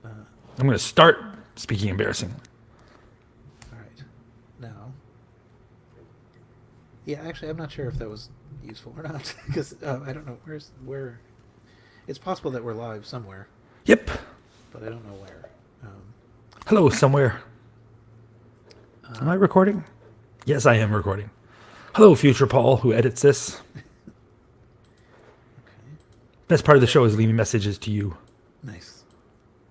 I'm going to start speaking embarrassingly. All right. Now. Yeah, actually, I'm not sure if that was useful or not because I don't know where. It's possible that we're live somewhere, Yep. but I don't know where. Um, Hello, somewhere. Am I recording? Yes, I am recording. Hello, future Paul, who edits this. okay. Best part of the show is leaving messages to you. Nice.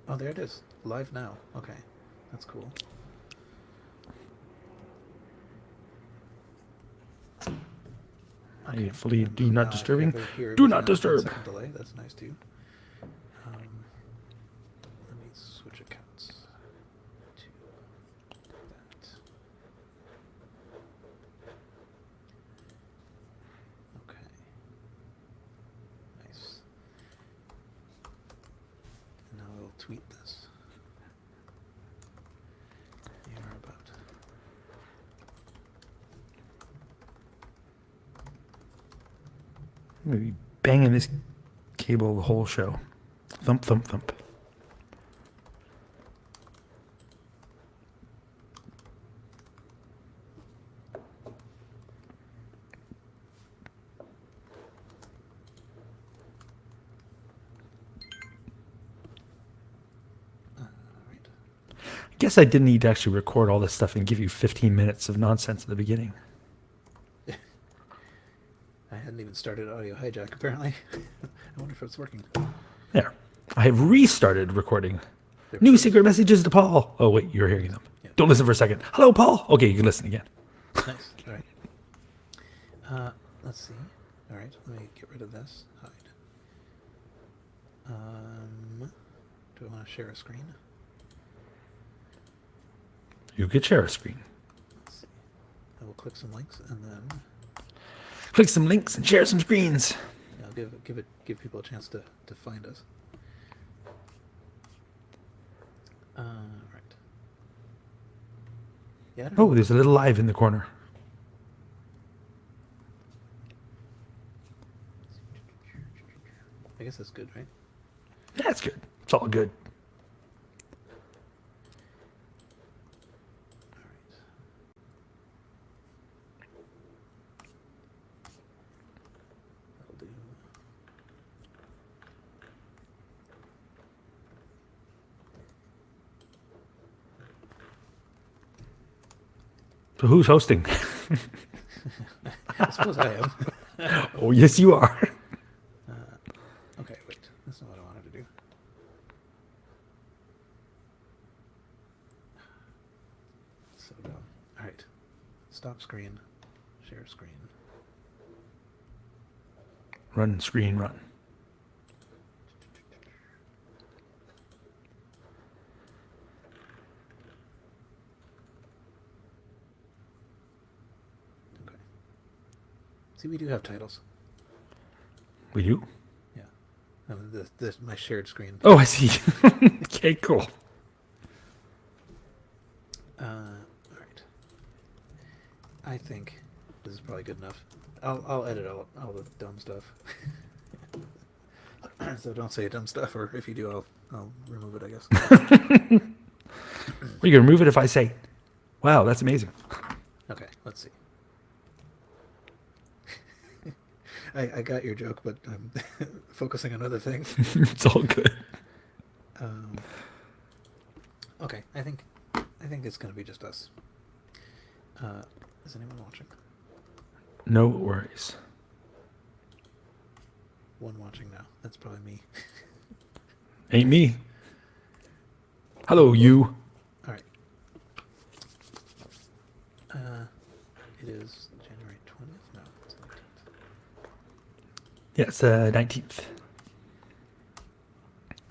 Oh, there it is. Live now. Okay. That's cool. Okay. Hopefully, And do not now I disturbing. have here Do with a not disturb. 1 second delay. That's nice too. Um, Let me switch accounts to that. Okay. Nice. And now we'll tweet this. You are about. I'm going to be banging this cable the whole show. Thump, thump, thump. All right. I guess I didn't need to actually record all this stuff and give you 15 minutes of nonsense at the beginning. I hadn't even started audio hijack apparently. I wonder if it's working. There. I have restarted recording. There New we go. secret messages to Paul. Oh, wait, you're hearing them. Yeah. Don't listen for a second. Hello, Paul. Okay, you can listen again. Nice. All right. Let's see. All right. Let me get rid of this. Hide. Do I want to share a screen? You could share a screen. Let's see. I will click some links and then Click some links and share some screens. I'll give people a chance to find us. Right. Yeah. I don't know. Oh, there's a little live in the corner. I guess that's good, right? That's good. It's all good. All right. That'll do. So who's hosting? I suppose I am. Oh, yes, you are. Okay, wait. That's not what I wanted to do. So dumb. All right. Stop screen. Share screen. Run, screen, run. Okay. See, we do have titles. We do? Yeah. This my shared screen. Oh, I see. Okay, cool. All right. I think this is probably good enough. I'll edit out all the dumb stuff. So don't say dumb stuff, or if you do, I'll remove it. I guess. Are you going to remove it if I say, wow, that's amazing? Okay. Let's see. I got your joke, but I'm focusing on other things. It's all good. Okay, I think it's gonna be just us. Is anyone watching? No worries. One watching now. That's probably me. Ain't me. Hello, you. All right. It is January 20th. No, it's 19th. Yes, 19th.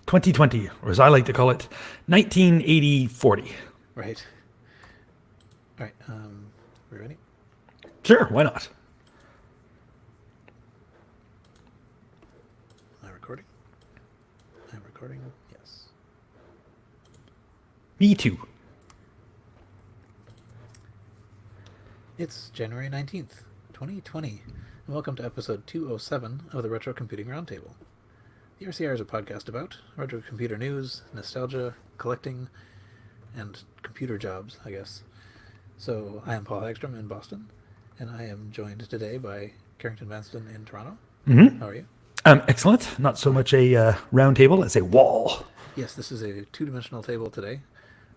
2020, or as I like to call it, 1980-40. Right. All right. We ready? Sure, why not? Am I recording? I'm recording. Yes. Me too. It's January 19th, 2020. And welcome to episode 207 of the Retrocomputing Roundtable. The RCR is a podcast about retro computer news, nostalgia, collecting, and computer jobs, I guess. So I am Paul Hagstrom in Boston, and I am joined today by Carrington Vanston in Toronto. Mm-hmm. How are you? Excellent. Not so much a round table as a wall. Yes, this is a two-dimensional table today.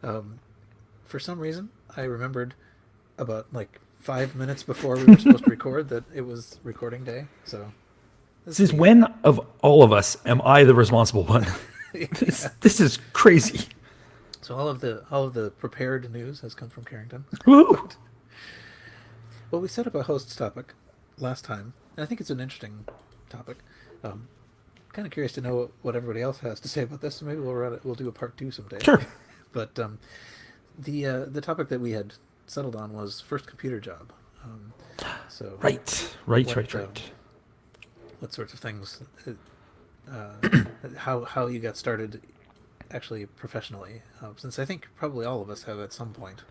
For some reason, I remembered about 5 minutes before we were supposed to record that it was recording day. So This is when of all of us am I the responsible one? Yeah. This is crazy. So all of the prepared news has come from Carrington. Woo! Well, we set up a host's topic last time, and I think it's an interesting topic. Kind of curious to know what everybody else has to say about this. So maybe we'll do a part 2 someday. Sure. But the topic that we had settled on was first computer job. Right. What sorts of things? How you got started, actually professionally? Since I think probably all of us have at some point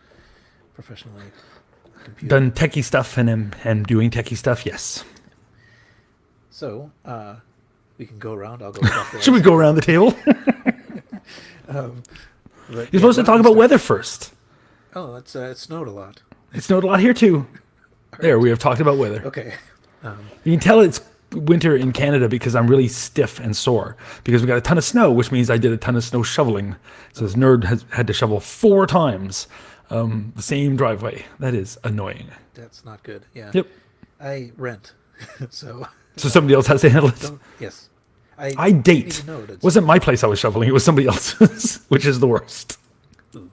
professionally computed. Done techie stuff and am doing techie stuff. Yes. So we can go around. I'll go clockwise. Should we go around the table? You're supposed to talk about weather first. Oh, it snowed a lot. It snowed a lot here too. There, we have talked about weather. Okay. You can tell it's winter in Canada because I'm really stiff and sore because we got a ton of snow, which means I did a ton of snow shoveling. So this nerd has had to shovel 4 times the same driveway. That is annoying. That's not good. Yeah. Yep. I rent, so somebody else has to handle it. Yes. I date. It wasn't my place I was shoveling. It was somebody else's, which is the worst. Ooh,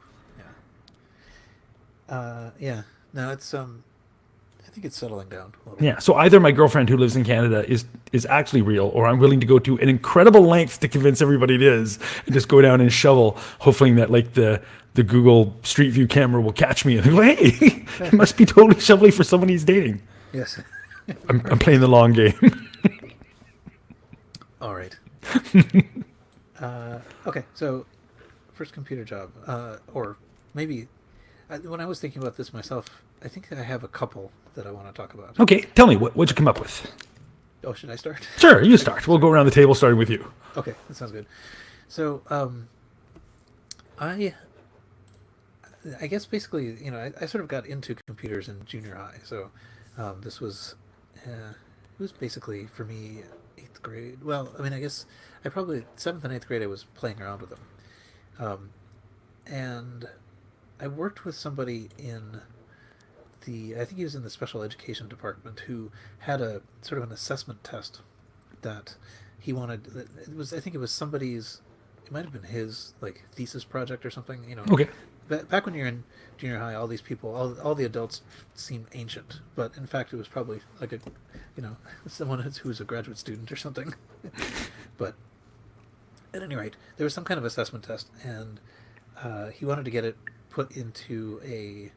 yeah. Yeah. No, it's I think it's settling down a little. Yeah. So either my girlfriend who lives in Canada is actually real, or I'm willing to go to an incredible length to convince everybody it is, and just go down and shovel, hoping that the Google Street View camera will catch me and go, hey, he must be totally shoveling for someone he's dating. Yes. I'm playing the long game. All right. Okay, so first computer job, or maybe when I was thinking about this myself, I think I have a couple that I want to talk about. Okay, tell me, what'd you come up with? Oh, should I start? Sure, you start. We'll go around the table starting with you. Okay, that sounds good. So, I guess basically, I sort of got into computers in junior high. So, this was, it was basically for me 8th grade. Well, I mean, I guess I probably 7th and 8th grade I was playing around with them, and I worked with somebody in I think he was in the special education department, who had a sort of an assessment test that he wanted. I think it was somebody's. It might have been his thesis project or something. Okay. Back when you're in junior high, all these people, all the adults seem ancient, but in fact it was probably someone who's a graduate student or something. But at any rate, there was some kind of assessment test, and he wanted to get it put into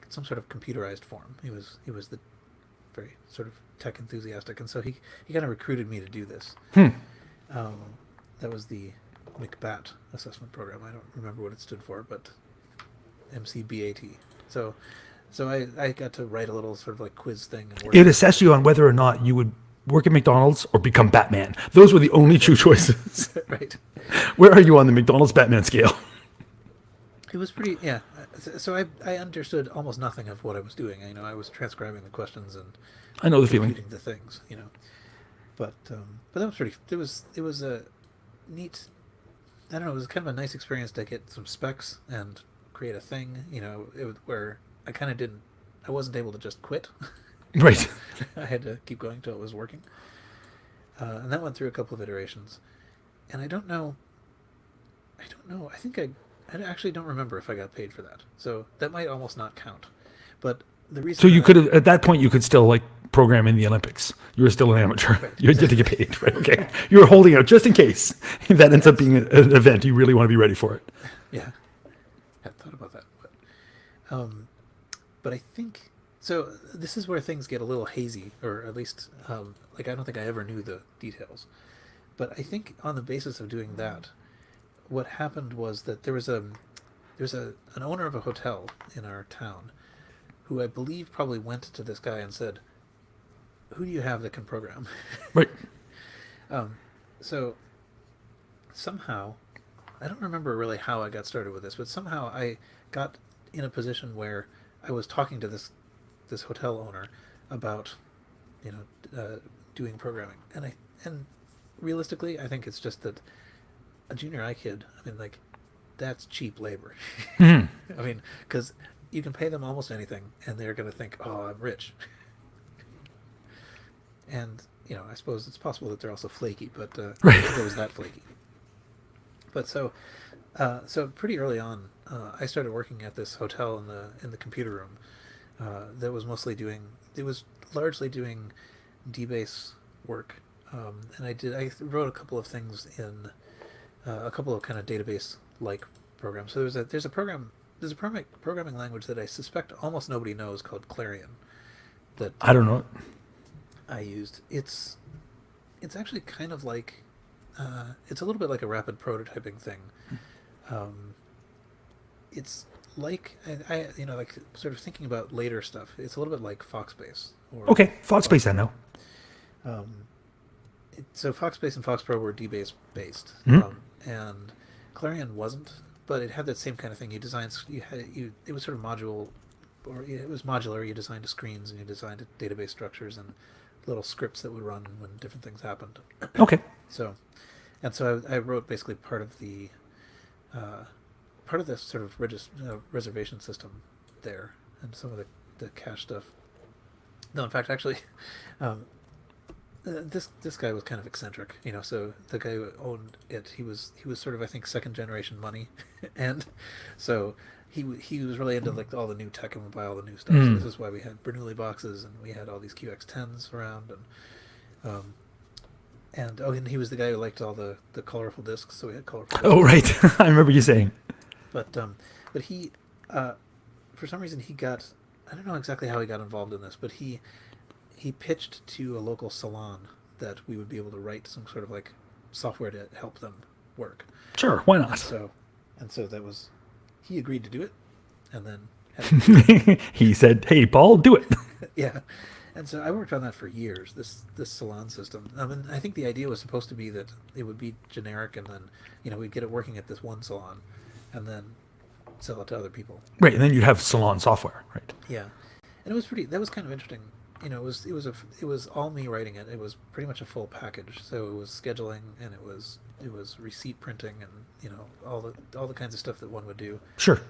some sort of computerized form. He was the very sort of tech enthusiastic, and so he kind of recruited me to do this. That was the McBAT assessment program. I don't remember what it stood for, but MCBAT. So I got to write a little sort of quiz thing. And it assessed you on whether or not you would work at McDonald's or become Batman. Those were the only two choices. Right. Where are you on the McDonald's Batman scale? It was pretty, yeah. So I understood almost nothing of what I was doing. I was transcribing the questions and I know the feeling. Computing the things, But that was pretty. It was a neat. I don't know. It was kind of a nice experience to get some specs and create a thing. Where I kind of didn't. I wasn't able to just quit. Right. I had to keep going till it was working. And that went through a couple of iterations, and I don't know. I think I actually don't remember if I got paid for that. So that might almost not count. But the reason. So you could have, at that point, you could still program in the Olympics. You were still an amateur. Right, you had to get paid, right? Okay. You were holding out just in case that ends up being an event. You really want to be ready for it. Yeah. Hadn't thought about that. But I think, so this is where things get a little hazy, or at least, I don't think I ever knew the details. But I think on the basis of doing that, what happened was that there was an owner of a hotel in our town who I believe probably went to this guy and said, "Who do you have that can program?" Right. So somehow, I don't remember really how I got started with this, but somehow I got in a position where I was talking to this hotel owner about, you know, doing programming, and realistically, I think it's just that a junior high kid, I mean, like, that's cheap labor. Mhm. I mean, because you can pay them almost anything, and they're going to think, "Oh, I'm rich." And you know, I suppose it's possible that they're also flaky, but I Right. don't think it was that flaky. But so pretty early on, I started working at this hotel in the computer room. That was mostly doing. It was largely doing DBase work, and I wrote a couple of things in a couple of kind of database like programs. So there's a programming language that I suspect almost nobody knows called Clarion that I don't know. I used. It's actually kind of like it's a little bit like a rapid prototyping thing. Um, it's like you know, like sort of thinking about later stuff. It's a little bit like Foxbase or Okay, Foxbase, I know. um, so Foxbase and FoxPro were DBase based, Mhm. and Clarion wasn't, but it had that same kind of thing. You it was sort of it was modular. You designed screens and you designed database structures and little scripts that would run when different things happened. Okay. So, and so I wrote basically uh, part of this sort of reservation system there, and some of the cache stuff. No, in fact, actually, um, this guy was kind of eccentric, you know. So the guy who owned it, he was sort of, I think, second generation money, and so he was really into like all the new tech and would buy all the new stuff. So Mm. this is why we had Bernoulli boxes and we had all these QX10s around, um, and he was the guy who liked all the colorful discs, so we had colorful discs. Oh, right. I remember you saying. But but he uh, for some reason he got, I don't know exactly how he got involved in this, but he pitched to a local salon that we would be able to write some sort of like software to help them work. Sure, why And not? so that was, he agreed to do it, and then had, He said, "Hey, Paul, do it." yeah. And so I worked on that for years. This salon system. I mean, I think the idea was supposed to be that it would be generic, and then you know we'd get it working at this one salon, and then sell it to other people. Right, and then you'd have salon software, right? Yeah, and it was pretty. That was kind of interesting. You know, it was all me writing it. It was pretty much a full package. So it was scheduling, and it was receipt printing, and you know all the kinds of stuff that one would do. Sure.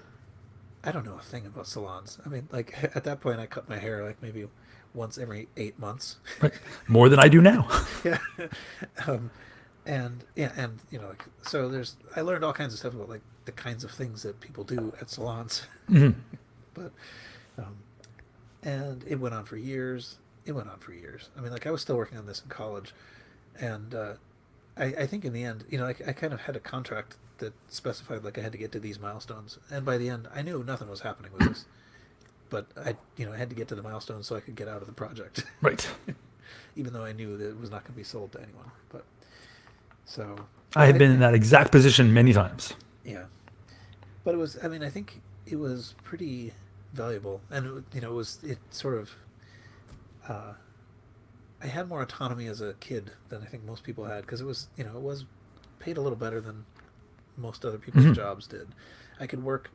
I don't know a thing about salons. I mean, like at that point, I cut my hair like maybe once every 8 months. Right. More than I do now. Yeah, um, and yeah, and you know, like so I learned all kinds of stuff about like the kinds of things that people do at salons. Mhm. But um, and it went on for years. It went on for years. I mean, like I was still working on this in college, and I think in the end, you know, I kind of had a contract that specified like I had to get to these milestones, and by the end, I knew nothing was happening with this. But I had to get to the milestones so I could get out of the project, Right. even though I knew that it was not going to be sold to anyone. But so I have been in that exact position many times. yeah, but it was. I mean, I think it was pretty valuable, and you know, it sort of. Uh, I had more autonomy as a kid than I think most people had, because it was, you know, it was paid a little better than most other people's Mhm. jobs did. I could work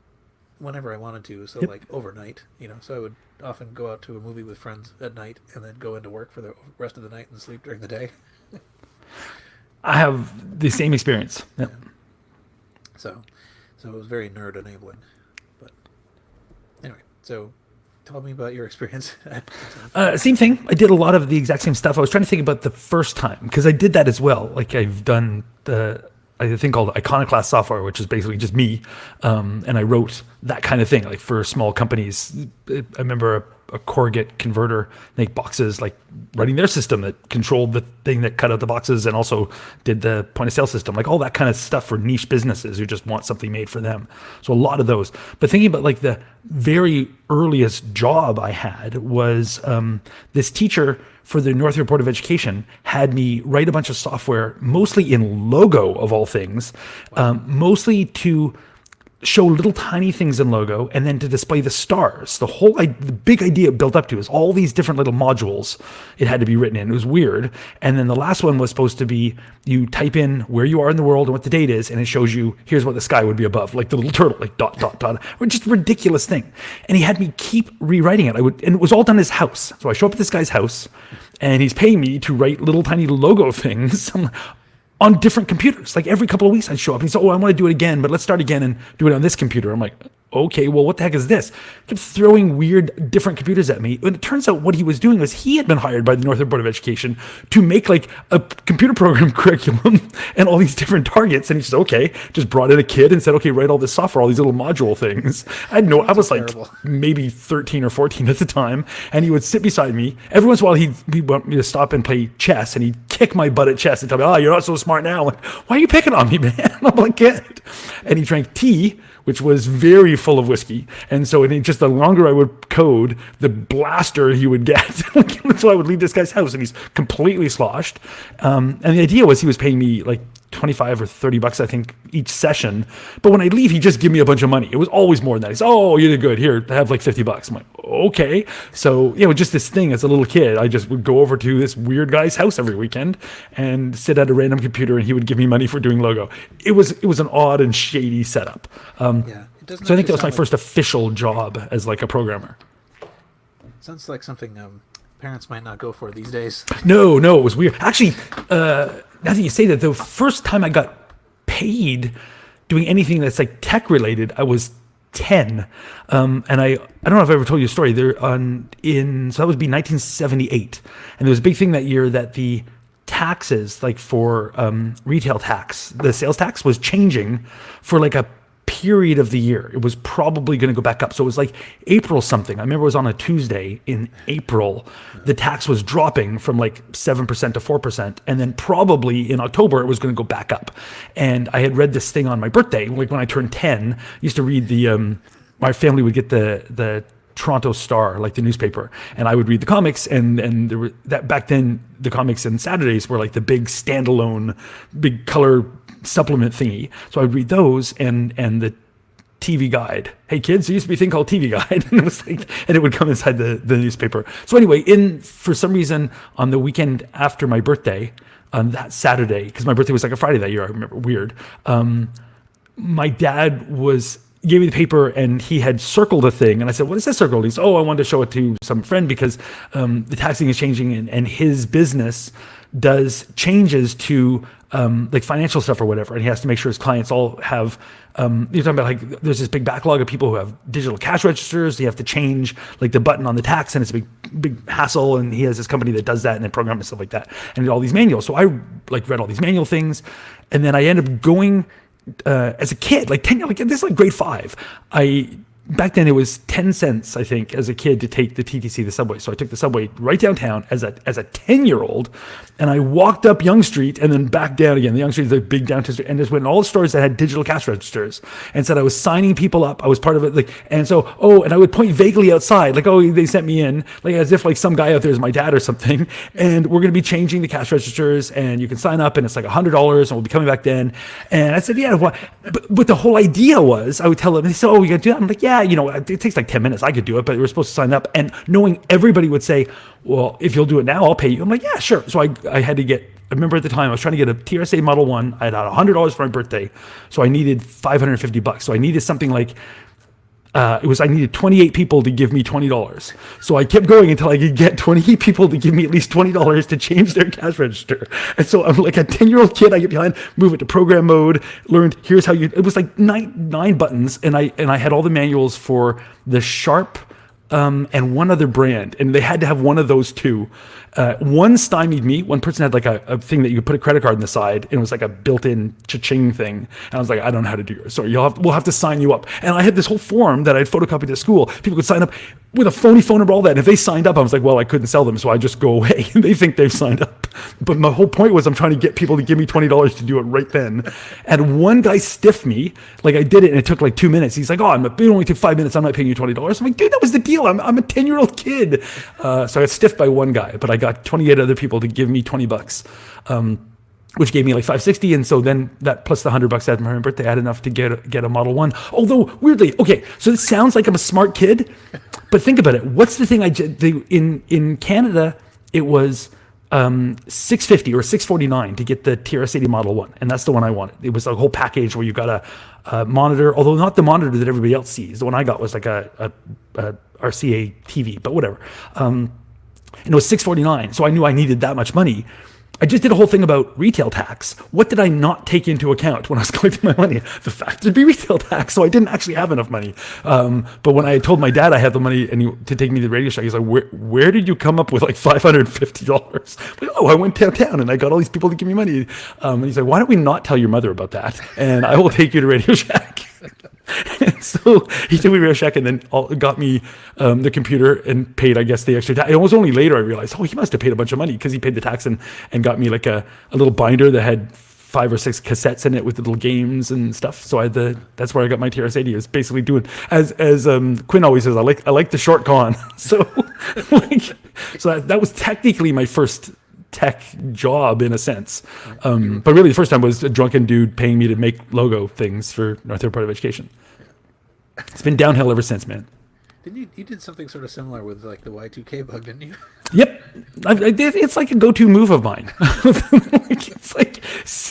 whenever I wanted to, so Yep. like overnight, you know. So I would often go out to a movie with friends at night and then go into work for the rest of the night and sleep during the day. I have the same experience. Yep. Yeah. So it was very nerd enabling. But anyway, so tell me about your experience. Same thing. I did a lot of the exact same stuff. I was trying to think about the first time because I did that as well. Like I've done a thing called Iconoclast software, which is basically just me, and I wrote that kind of thing, like for small companies. I remember a corrugate converter make boxes, like running their system that controlled the thing that cut out the boxes and also did the point of sale system, like all that kind of stuff for niche businesses who just want something made for them. So a lot of those. But thinking about like the very earliest job I had was this teacher for the North Report of Education had me write a bunch of software, mostly in Logo of all things, mostly to show little tiny things in logo and then to display the stars. The big idea it built up to is all these different little modules it had to be written in. It was weird. And then the last one was supposed to be, you type in where you are in the world and what the date is, and it shows you, here's what the sky would be above, like the little turtle, like dot, dot, dot, or just a ridiculous thing. And he had me keep rewriting it. And it was all done in his house. So I show up at this guy's house and he's paying me to write little tiny logo things. I'm like, on different computers. Like every couple of weeks I'd show up and he'd say, oh, I want to do it again, but let's start again and do it on this computer. I'm like, okay, well, what the heck is this? He kept throwing weird different computers at me. And it turns out what he was doing was he had been hired by the Northern Board of Education to make like a computer program curriculum and all these different targets. And he said, okay, just brought in a kid and said, okay, write all this software, all these little module things. I was like maybe 13 or 14 at the time. And he would sit beside me. Every once in a while he'd want me to stop and play chess, and he'd kick my butt at chess and tell me, oh, you're not so smart now. I'm like, why are you picking on me, man? I'm like, kid. And he drank tea, which was very full of whiskey. And so just the longer I would code, the blaster he would get. So I would leave this guy's house and he's completely sloshed. And the idea was he was paying me like 25 or 30 bucks, I think, each session. But when I leave, he'd just give me a bunch of money. It was always more than that. He said, oh, you did good. Here, have like 50 bucks. I'm like, okay. So, just this thing as a little kid, I just would go over to this weird guy's house every weekend and sit at a random computer and he would give me money for doing logo. It was an odd and shady setup. So I think that was my first official job as like a programmer. Sounds like something parents might not go for these days. No, it was weird. Actually, now that you say that, the first time I got paid doing anything that's like tech related, I was 10. And I don't know if I ever told you a story. So that would be 1978. And there was a big thing that year that the taxes, like for retail tax, the sales tax was changing for like a period of the year. It was probably going to go back up. So it was like April something. I remember it was on a Tuesday in April. The tax was dropping from like 7% to 4%. And then probably in October, it was going to go back up. And I had read this thing on my birthday. Like when I turned 10, I used to read my family would get the Toronto Star, like the newspaper, and I would read the comics, and there were that back then the comics and Saturdays were like the big standalone, big color supplement thingy. So I would read those and the TV guide. Hey kids, there used to be a thing called TV guide, and it was like, and it would come inside the newspaper. So anyway, for some reason on the weekend after my birthday, on that Saturday, because my birthday was like a Friday that year, I remember, weird. My dad gave me the paper and he had circled a thing, and I said, what is that circle? He said, oh, I wanted to show it to some friend because the taxing is changing and his business does changes to like financial stuff or whatever, and he has to make sure his clients all have you're talking about like there's this big backlog of people who have digital cash registers. You have to change like the button on the tax, and it's a big hassle, and he has this company that does that and then program and stuff like that, and did all these manuals. So I like read all these manual things, and then I ended up going as a kid, like 10, like this is like grade 5. Back then it was 10 cents, I think, as a kid to take the TTC, the subway. So I took the subway right downtown as a 10-year-old, and I walked up Yonge Street and then back down again. The Yonge Street is a big downtown street, and just went in all the stores that had digital cash registers and said I was signing people up. I was part of it, like, and so and I would point vaguely outside, like, oh, they sent me in, like as if like some guy out there is my dad or something, and we're going to be changing the cash registers, and you can sign up, and it's like $100, and we'll be coming back then. And I said, yeah, but the whole idea was I would tell them, and they said, oh, you got to do that? I'm like, yeah. It takes like 10 minutes. I could do it, but we were supposed to sign up. And knowing everybody would say, well, if you'll do it now, I'll pay you. I'm like, yeah, sure. So I had to I remember at the time I was trying to get a TRSA Model 1. I had $100 for my birthday. So I needed $550. So I needed something like, I needed 28 people to give me $20. So I kept going until I could get 28 people to give me at least $20 to change their cash register. And so I'm like a 10-year-old kid. I get behind, move it to program mode, learned here's how it was like nine buttons. And I had all the manuals for the Sharp and one other brand. And they had to have one of those two. One stymied me. One person had like a thing that you could put a credit card on the side, and it was like a built-in cha-ching thing. And I was like, I don't know how to do yours. So we'll have to sign you up. And I had this whole form that I'd photocopied at school. People could sign up with a phony phone number, all that. And if they signed up, I was like, well, I couldn't sell them, so I just go away. And they think they've signed up. But my whole point was I'm trying to get people to give me $20 to do it right then. And one guy stiffed me. Like I did it, and it took like 2 minutes. He's like, it only took 5 minutes. I'm not paying you $20. I'm like, dude, that was the deal. I'm a 10-year-old kid. So I got stiffed by one guy, but I got 28 other people to give me $20. which gave me like 560. And so then that plus the $100 I had for my birthday, I had enough to get a Model 1. Although weirdly, okay, so this sounds like I'm a smart kid, but think about it. What's the thing in Canada, it was $650 or $649 to get the TRS-80 Model 1. And that's the one I wanted. It was a whole package where you got a monitor, although not the monitor that everybody else sees. The one I got was like a RCA TV, but whatever. And it was $649. So I knew I needed that much money. I just did a whole thing about retail tax. What did I not take into account when I was collecting my money? The fact there'd be retail tax, so I didn't actually have enough money. But when I told my dad I had the money to take me to the Radio Shack, he's like, where did you come up with like $550? Like, oh, I went downtown and I got all these people to give me money. And he's like, why don't we not tell your mother about that? And I will take you to Radio Shack. And so he took me to Radio Shack and then got me the computer and paid, I guess, the extra tax. It was only later I realized, oh, he must have paid a bunch of money because he paid the tax and got me like a little binder that had 5 or 6 cassettes in it with little games and stuff. So that's where I got my TRS-80. It was basically doing, as Quinn always says, I like the short con. So that was technically my first tech job in a sense. But really the first time was a drunken dude paying me to make logo things for North Dakota Part of Education. It's been downhill ever since, man. Didn't you did something sort of similar with like the Y2K bug, didn't you? Yep. It's like a go-to move of mine. It's like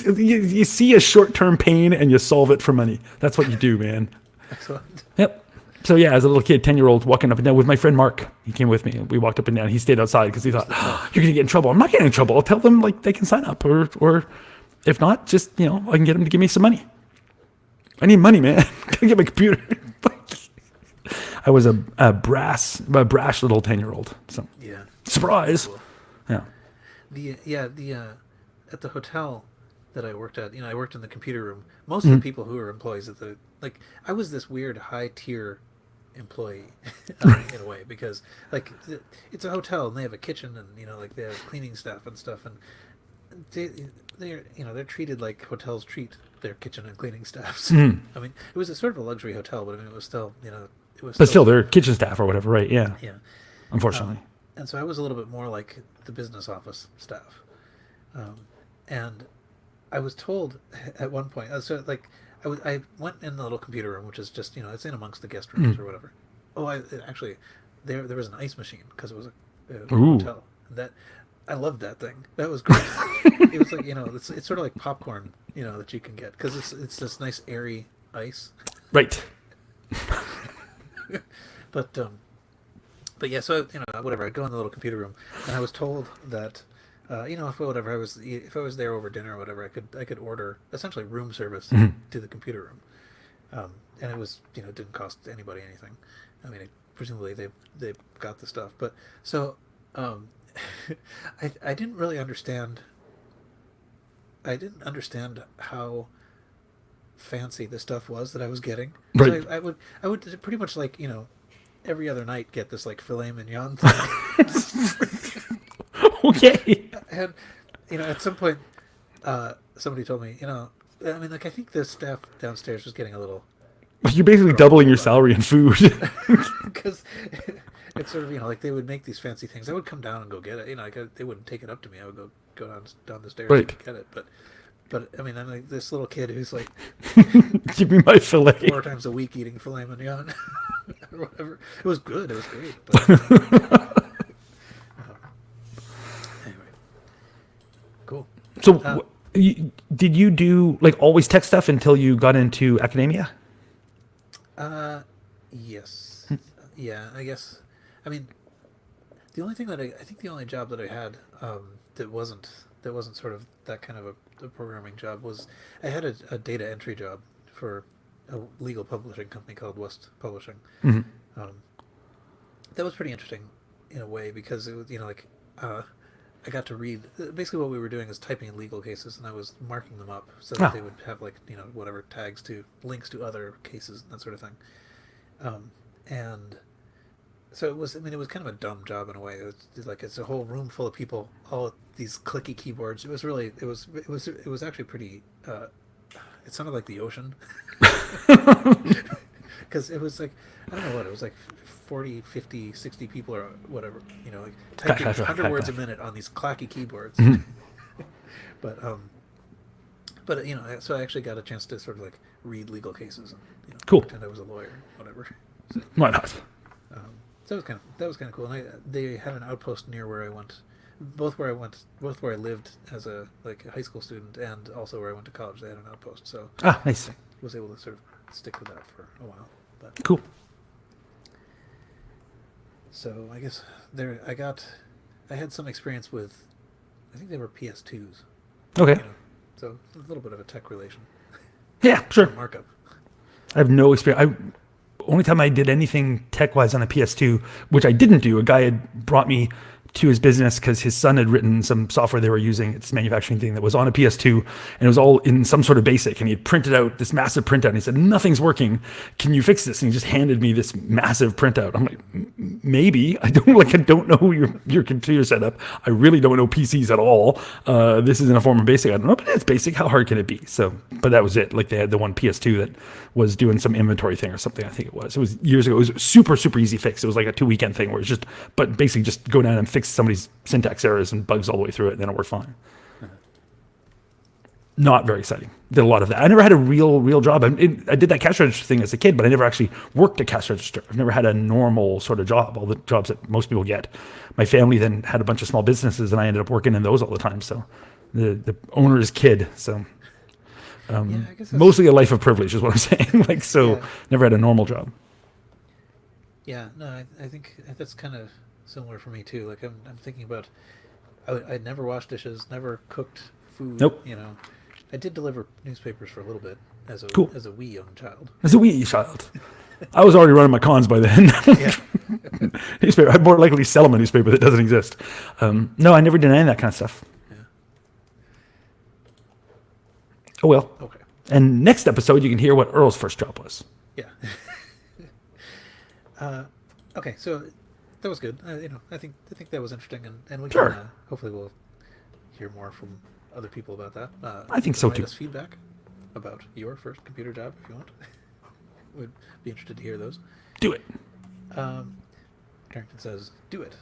you see a short-term pain and you solve it for money. That's what you do, man. Excellent. Yep. So yeah, as a little kid, 10-year-old, walking up and down with my friend Mark. He came with me. We walked up and down. He stayed outside because he thought, you're going to get in trouble. I'm not getting in trouble. I'll tell them like they can sign up, or if not, just I can get them to give me some money. I need money, man. Gotta get my computer. I was a brash little 10-year-old. So Yeah. surprise. Cool. Yeah. At the hotel that I worked at, I worked in the computer room. Most of the people who were employees at I was this weird high tier employee in a way, because it's a hotel and they have a kitchen and they have cleaning staff and stuff, and they're treated like hotels treat their kitchen and cleaning staffs. I mean, it was a sort of a luxury hotel, but I mean, it was still But still, they're kitchen staff or whatever, right? Yeah. Yeah. Unfortunately. And so I was a little bit more like the business office staff. And I was told at one point, I went in the little computer room, which is just, it's in amongst the guest rooms or whatever. Oh, actually, there was an ice machine because it was a hotel. And I loved that thing. That was great. It was like, it's sort of like popcorn, that you can get, because it's this nice airy ice. Right. But yeah, so whatever. I'd go in the little computer room, and I was told that, if I was there over dinner or whatever, I could order essentially room service to the computer room, and it was didn't cost anybody anything. I mean, presumably they got the stuff, but so I didn't really understand. I didn't understand how fancy the stuff was that I was getting. Right. So I would pretty much every other night get this filet mignon thing. Okay. And at some point somebody told me, I mean, I think the staff downstairs was getting a little. You're basically doubling your salary in food. Because it's sort of they would make these fancy things. I would come down and go get it. They wouldn't take it up to me. I would go down the stairs and get it. But I mean, I'm like this little kid who's give me my fillet 4 times a week eating filet mignon or whatever. It was good. It was great. But, anyway, cool. So, did you do always tech stuff until you got into academia? Yes. Yeah, I guess. I mean, the only thing that I think the only job that I had that wasn't sort of that kind of a programming job was I had a data entry job for a legal publishing company called West Publishing. Mm-hmm. That was pretty interesting in a way, because it was I got to read. Basically, what we were doing is typing in legal cases, and I was marking them up so that they would have whatever tags to links to other cases and that sort of thing. And so it was. I mean, it was kind of a dumb job in a way. It's a whole room full of people, all these clicky keyboards. It was really. It was actually pretty. It sounded like the ocean. Because it was I don't know what, it was 40, 50, 60 people or whatever, typing 100 words a minute on these clacky keyboards. Mm-hmm. But But so I actually got a chance to sort of like read legal cases and Cool. pretend I was a lawyer, whatever. So, Why not? so that was kind of cool. And they had an outpost near where I went, both where I lived as a high school student and also where I went to college. They had an outpost, so Nice. I was able to sort of stick with that for a while. But Cool. so I guess I had some experience with, I think they were PS2s. Okay. So a little bit of a tech relation. Yeah, sure. Markup. I have no experience. Only time I did anything tech-wise on a PS2, which I didn't do, a guy had brought me to his business because his son had written some software they were using. It's a manufacturing thing that was on a PS2, and it was all in some sort of BASIC. And he had printed out this massive printout, and he said, "Nothing's working. Can you fix this?" And he just handed me this massive printout. I'm like, "Maybe." I don't know your computer setup. I really don't know PCs at all. This is in a form of BASIC. I don't know, but it's BASIC. How hard can it be? So, but that was it. Like they had the one PS2 that was doing some inventory thing or something. I think it was. It was years ago. It was super, super easy fix. It was like a 2-weekend thing where it's but basically just go down and fix somebody's syntax errors and bugs all the way through it, and then it worked fine. Not very exciting. Did a lot of that. I never had a real job. I did that cash register thing as a kid, but I never actually worked a cash register. I've never had a normal sort of job, all the jobs that most people get. My family then had a bunch of small businesses, and I ended up working in those all the time. So the owner's kid. So I guess mostly a life of privilege is what I'm saying. Never had a normal job. Yeah, no, I think that's kind of similar for me too. Like I'm thinking about, I'd never washed dishes, never cooked food. Nope. I did deliver newspapers for a little bit as a wee young child. As a wee child. I was already running my cons by then. Yeah. Newspaper. I'd more likely sell them a newspaper that doesn't exist. No, I never did any of that kind of stuff. Yeah. Oh well. Okay. And next episode, you can hear what Earl's first job was. Yeah. Okay, so that was good. I think that was interesting, and we Sure. can hopefully we'll hear more from other people about that. I think so, provide too. us feedback about your first computer job if you want. Would be interested to hear those. Do it. Carrington says, "Do it."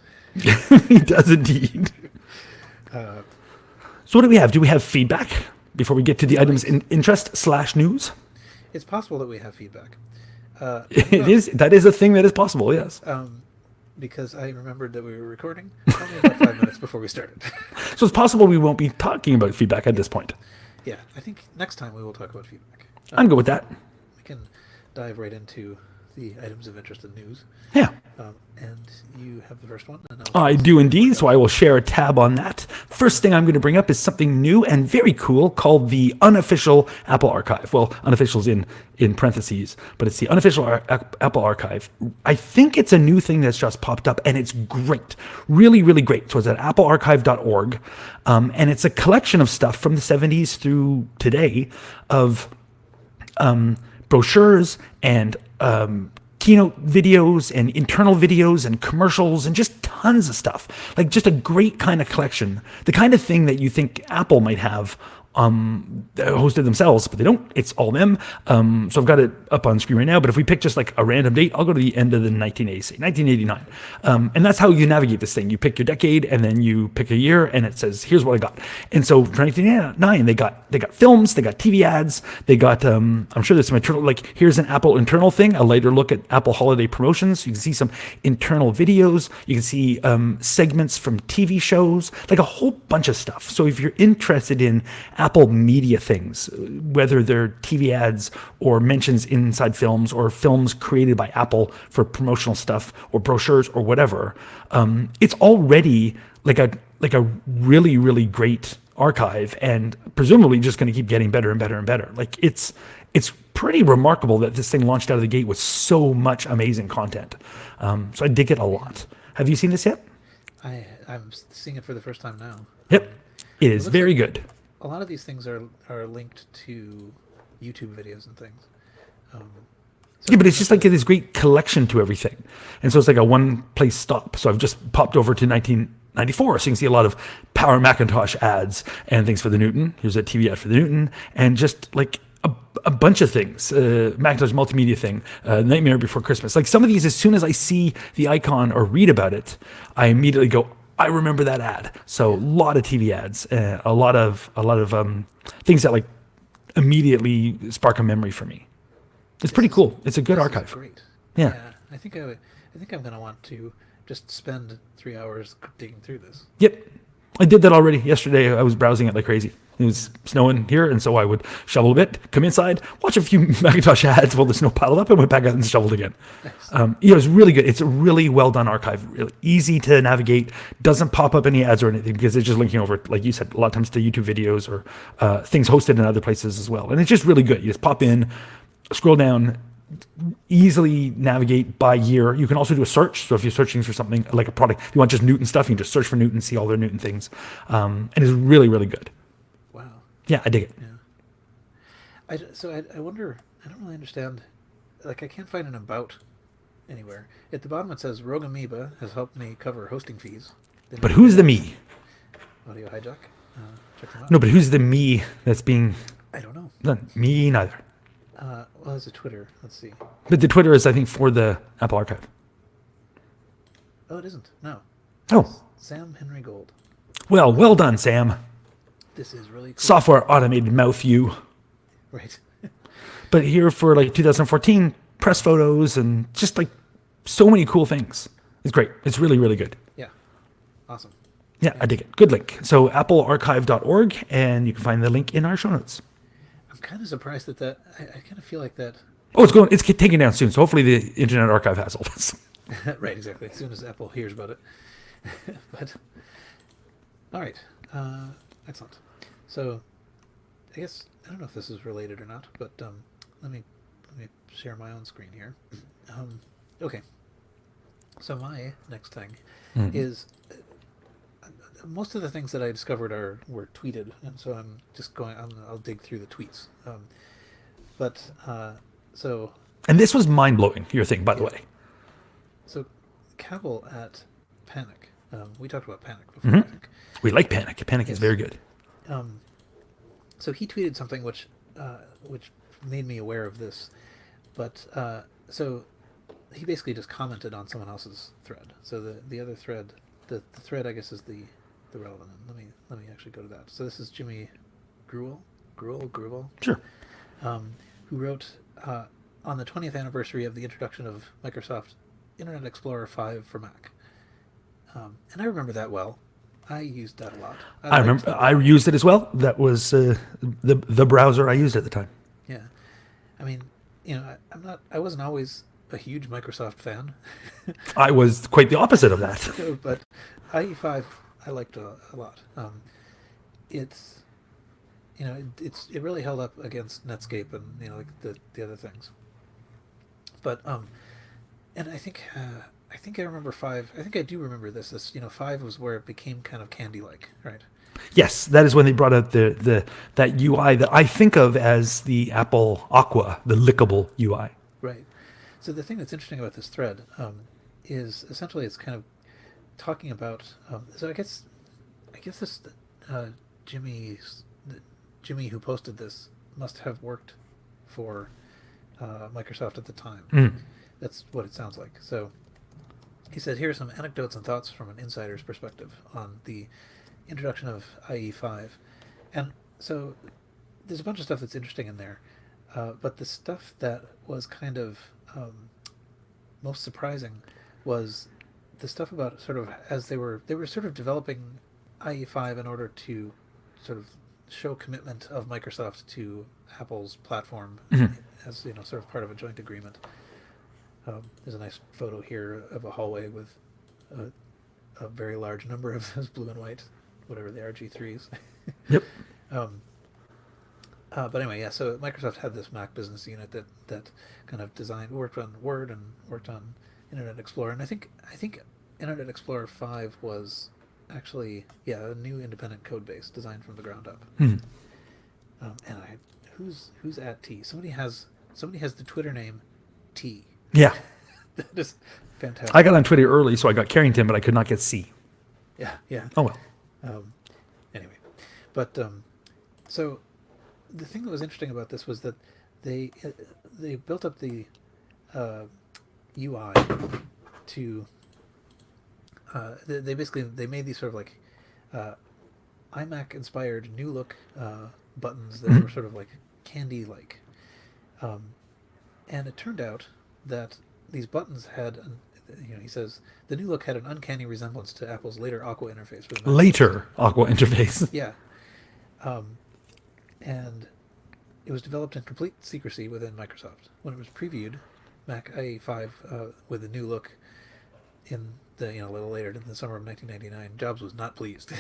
He does indeed. So what do we have? Do we have feedback before we get to the items in interest/news? It's possible that we have feedback. It is. That is a thing that is possible. Yes. Because I remembered that we were recording only about 5 minutes before we started. So it's possible we won't be talking about feedback at this point. Yeah, I think next time we will talk about feedback. I'm good with that. We can dive right into the items of interest in news. Yeah. And you have the first one. And I do indeed, so I will share a tab on that. First thing I'm going to bring up is something new and very cool called the unofficial Apple Archive. Well, unofficial's in parentheses, but it's the unofficial Apple Archive. I think it's a new thing that's just popped up, and it's great. Really, really great. So it's at applearchive.org, and it's a collection of stuff from the 70s through today of brochures and keynote videos and internal videos and commercials and just tons of stuff. Like just a great kind of collection. The kind of thing that you think Apple might have hosted themselves, but they don't. It's all them. So I've got it up on screen right now, but if we pick just like a random date, I'll go to the end of the 1989. And that's how you navigate this thing. You pick your decade and then you pick a year and it says, here's what I got. And so for 1989, they got films, they got TV ads, they got, I'm sure there's some internal, like here's an Apple internal thing, a later look at Apple holiday promotions. You can see some internal videos. You can see segments from TV shows, like a whole bunch of stuff. So if you're interested in Apple media things, whether they're TV ads or mentions inside films or films created by Apple for promotional stuff or brochures or whatever, it's already like a really, really great archive, and presumably just going to keep getting better and better and better. Like it's pretty remarkable that this thing launched out of the gate with so much amazing content. So I dig it a lot. Have you seen this yet? I'm seeing it for the first time now. Yep, it is very good. A lot of these things are linked to YouTube videos and things. Yeah, but it's just like this great collection to everything. And so it's like a one-place stop. So I've just popped over to 1994, so you can see a lot of Power Macintosh ads and things for the Newton. Here's a TV ad for the Newton. And just like a bunch of things. Macintosh multimedia thing, Nightmare Before Christmas. Like some of these, as soon as I see the icon or read about it, I immediately go, I remember that ad. So a lot of TV ads, a lot of things that like immediately spark a memory for me. It's pretty cool. It's a good This archive. is great. Yeah. I think I'm going to want to just spend 3 hours digging through this. Yep. I did that already yesterday. I was browsing it like crazy. It was snowing here, and so I would shovel a bit, come inside, watch a few Macintosh ads while the snow piled up, and went back out and shoveled again. Nice. It was really good. It's a really well done archive, really easy to navigate, doesn't pop up any ads or anything because it's just linking over, like you said, a lot of times to YouTube videos or things hosted in other places as well. And it's just really good. You just pop in, scroll down, easily navigate by year. You can also do a search. So if you're searching for something like a product, if you want just Newton stuff, you can just search for Newton, see all their Newton things. And it's really, really good. Wow. Yeah, I dig it. Yeah. I wonder, I don't really understand, like I can't find an about anywhere. At the bottom it says Rogue Amoeba has helped me cover hosting fees. But who's the me? Audio Hijack. Check them out. No, but who's the me that's being I don't know. done? Me neither. Well, there's a Twitter. Let's see. But the Twitter is, I think, for the Apple Archive. Oh, it isn't. No. Oh, Sam Henry Gold. well done, Sam. This is really cool. Software automated mouth you. Right. But here for like 2014, press photos and just like so many cool things. It's great. It's really, really good. Yeah. Awesome. Yeah, I dig it. Good link. So applearchive.org, and you can find the link in our show notes. I'm kind of surprised that I kind of feel like that. Oh, it's taken down soon. So hopefully the Internet Archive has all this. Right, exactly. As soon as Apple hears about it. But, all right. Excellent. So, I guess, I don't know if this is related or not, but let me share my own screen here. Okay. So my next thing is most of the things that I discovered were tweeted, and so I'm just going. I'll dig through the tweets. And this was mind blowing. Your thing, by the way. So, Cabell at Panic. We talked about Panic before. I think. We like Panic. Panic is very good. So he tweeted something which made me aware of this, but so he basically just commented on someone else's thread. So the other thread, the thread I guess is the relevant one. Let me actually go to that. So this is Jimmy Gruel, Sure. who wrote on the 20th anniversary of the introduction of Microsoft Internet Explorer 5 for Mac. And I remember that well. I used that a lot. I remember I used it as well. That was the browser I used at the time. Yeah. I mean, I wasn't always a huge Microsoft fan. I was quite the opposite of that. But IE5 I liked a lot. It really held up against Netscape and like the other things. But and I think I remember 5. I think I do remember this. 5 was where it became kind of candy-like, right? Yes, that is when they brought out that UI that I think of as the Apple Aqua, the lickable UI. Right. So the thing that's interesting about this thread is essentially it's kind of talking about. So I guess this Jimmy who posted this must have worked for Microsoft at the time. That's what it sounds like. So he said, here are some anecdotes and thoughts from an insider's perspective on the introduction of IE5. And so there's a bunch of stuff that's interesting in there. But the stuff that was kind of most surprising was the stuff about sort of as they were sort of developing IE5 in order to sort of show commitment of Microsoft to Apple's platform as sort of part of a joint agreement. There's a nice photo here of a hallway with a very large number of those blue and white, whatever they are, G3s. Yep. But anyway, yeah. So Microsoft had this Mac business unit that kind of worked on Word and worked on Internet Explorer, and I think Internet Explorer 5 was actually a new independent code base designed from the ground up. And who's at T? Somebody has the Twitter name T. Yeah. That is fantastic. I got on Twitter early, so I got Carrington, but I could not get C. Yeah. Oh well. Anyway, but so the thing that was interesting about this was that they built up the UI to they made these sort of like iMac inspired new look buttons that were sort of like candy-like. And it turned out that these buttons had, he says, the new look had an uncanny resemblance to Apple's later Aqua interface for the Mac Later Aqua interface. Yeah. And it was developed in complete secrecy within Microsoft. When it was previewed, Mac IE5 with a new look in the a little later in the summer of 1999, Jobs was not pleased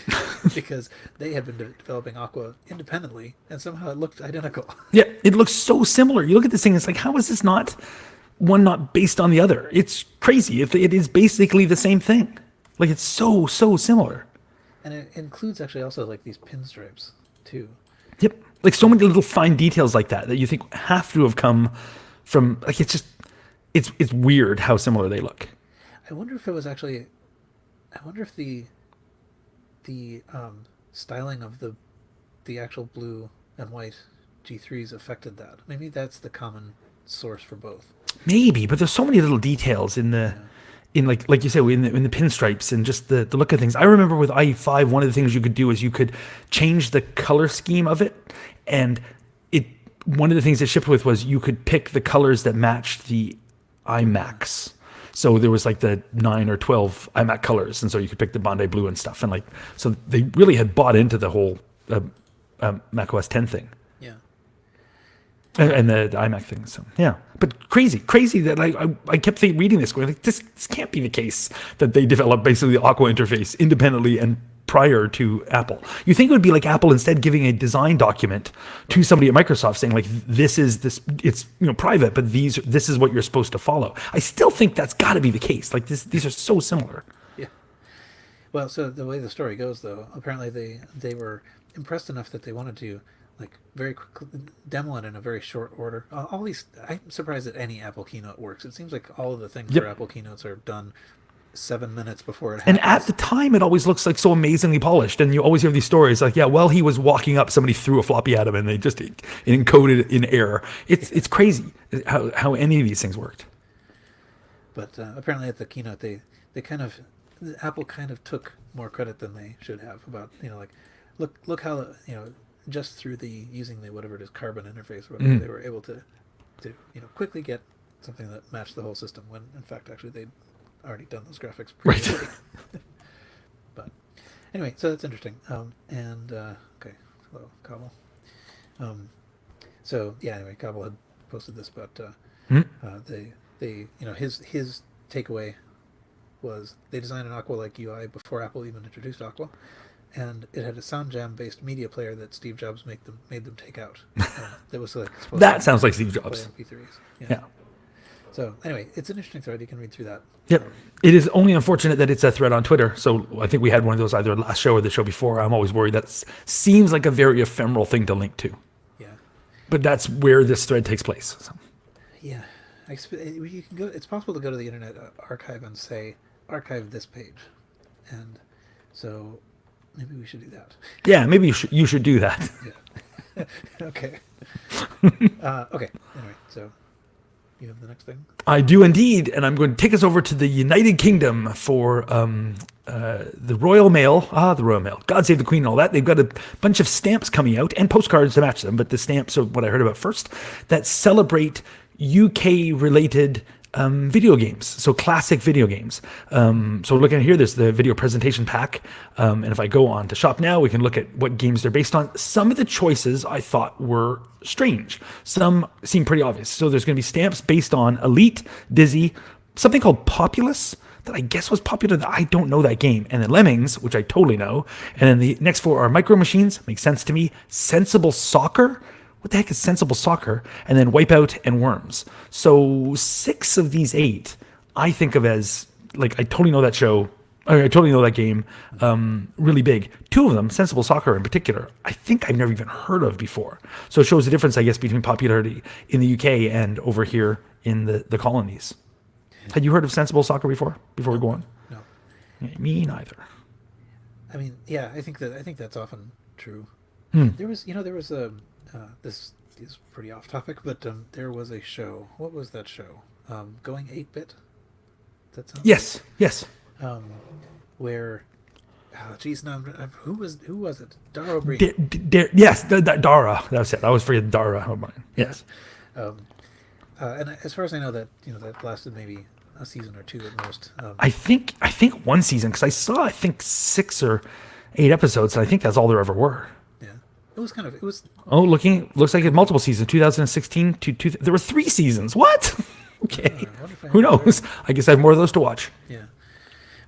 because they had been developing Aqua independently, and somehow it looked identical. Yeah, it looks so similar. You look at this thing, it's like, how is this not based on the other? It's crazy. It is basically the same thing. Like, it's so similar. And it includes actually also like these pinstripes too. Yep. Like so many little fine details like that you think have to have come from, like, it's just, it's weird how similar they look. I wonder if it was actually, I wonder if the styling of the actual blue and white G3s affected that. Maybe that's the common source for both. Maybe, but there's so many little details in the, in like you said, in the pinstripes and just the look of things. I remember with IE5, one of the things you could do is you could change the color scheme of it, and one of the things it shipped with was you could pick the colors that matched the iMacs. So there was like the 9 or 12 iMac colors, and so you could pick the Bondi blue and stuff, and like, so they really had bought into the whole Mac OS 10 thing. Yeah. And the iMac thing. So yeah, but crazy that I kept reading this, going like, this can't be the case that they developed basically the Aqua interface independently and prior to Apple. You think it would be like Apple instead giving a design document to somebody at Microsoft saying like, this is this, it's private, but this is what you're supposed to follow. I still think that's got to be the case. Like these are so similar. Yeah. Well, so the way the story goes, though, apparently they were impressed enough that they wanted to like very quickly demo it in a very short order. All these, I'm surprised that any Apple keynote works. It seems like all of the things for Apple keynotes are done 7 minutes before it happens. And at the time, it always looks like so amazingly polished. And you always hear these stories like, yeah, well, he was walking up, somebody threw a floppy at him, and they just encoded it in air. It's crazy how any of these things worked. But apparently at the keynote, Apple kind of took more credit than they should have about, like, look how, just through using the whatever it is, carbon interface, or whatever, they were able to quickly get something that matched the whole system when in fact actually they'd already done those graphics previously. Right. But anyway, so that's interesting. Okay, hello, Cobble. So yeah, anyway, Cobble had posted this about his takeaway was they designed an Aqua-like UI before Apple even introduced Aqua, and it had a SoundJam-based media player that Steve Jobs made them take out. That was like that sounds like Steve Jobs. MP3s. Yeah. So anyway, it's an interesting thread. You can read through that. Yep. It is only unfortunate that it's a thread on Twitter. So I think we had one of those either last show or the show before. I'm always worried that seems like a very ephemeral thing to link to. Yeah. But that's where this thread takes place. So. Yeah. You can go. It's possible to go to the Internet Archive and say archive this page, and so maybe we should do that. Yeah, maybe you should do that. Yeah. Okay. Okay. Anyway, so. You have the next thing? I do indeed, and I'm going to take us over to the United Kingdom for the Royal Mail. The Royal Mail. God save the Queen and all that. They've got a bunch of stamps coming out and postcards to match them, but the stamps are what I heard about first that celebrate UK-related video games, so classic video games. So looking at here, there's the video presentation pack, and if I go on to shop now, we can look at what games they're based on. Some of the choices I thought were strange. Some seem pretty obvious. So there's going to be stamps based on Elite, Dizzy, something called Populous that I guess was popular. I don't know that game. And then Lemmings, which I totally know. And then the next four are Micro Machines, makes sense to me. Sensible Soccer. What the heck is Sensible Soccer? And then Wipeout and Worms. So 6 of these 8 I think of as, like, I totally know that show. I totally know that game. Really big. 2 of them, Sensible Soccer in particular, I think I've never even heard of before. So it shows the difference, I guess, between popularity in the UK and over here in the colonies. Had you heard of Sensible Soccer before we go on? No. Yeah, me neither. I mean, yeah, I think that's often true. There was a this is pretty off topic, but there was a show. What was that show? Going 8-bit? That sound? Yes. Where Oh, geez, no, who was it? Dara O'Brien. Yes, Dara. That's it. I always forget Dara O'Brien. Yeah. Yes. Um, and as far as I know, that that lasted maybe a season or two at most. I think one season because I saw I think 6 or 8 episodes, and I think that's all there ever were. Yeah, it was. Oh, looks like it's multiple seasons. 2016 to there were 3 seasons. What? Okay. I wonder if I Who have it knows? right. I guess I have more of those to watch. Yeah,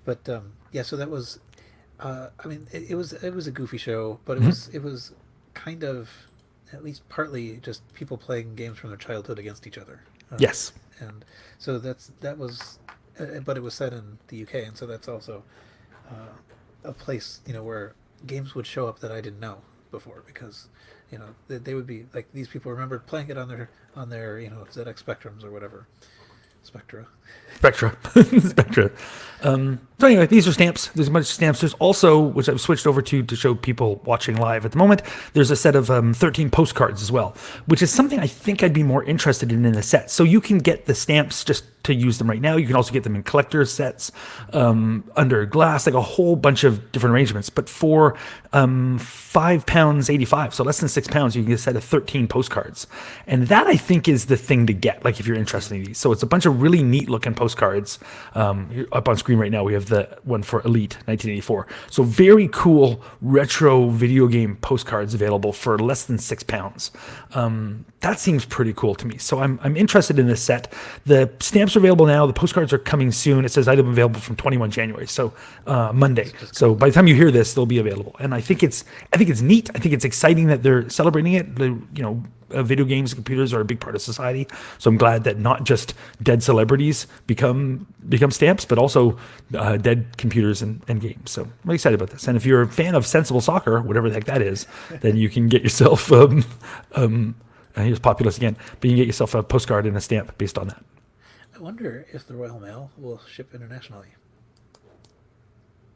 but yeah. So that was. I mean, it was a goofy show, but it was kind of at least partly just people playing games from their childhood against each other. Yes. And so that was, but it was set in the UK, and so that's also a place where games would show up that I didn't know before because they would be like these people remembered playing it on their ZX Spectrums or whatever Spectra. Spectra. Spectra. So anyway, these are stamps. There's a bunch of stamps. There's also, which I've switched over to show people watching live at the moment, there's a set of 13 postcards as well, which is something I think I'd be more interested in a set. So you can get the stamps just to use them right now. You can also get them in collector's sets, under glass, like a whole bunch of different arrangements. But for £5.85, so less than £6, you can get a set of 13 postcards. And that I think is the thing to get, like if you're interested in these. So it's a bunch of really neat looking postcards. Up on screen right now, we have the one for Elite 1984. So very cool retro video game postcards available for less than £6. That seems pretty cool to me. So I'm interested in this set. The stamps are available now. The postcards are coming soon. It says item available from 21 January, so Monday. So by the time you hear this, they'll be available. And I think it's neat. I think it's exciting that they're celebrating it. Video games and computers are a big part of society. So I'm glad that not just dead celebrities become stamps, but also dead computers and games. So I'm excited about this. And if you're a fan of sensible soccer, whatever the heck that is, then you can get yourself here's Populous again, but you can get yourself a postcard and a stamp based on that. I wonder if the Royal Mail will ship internationally.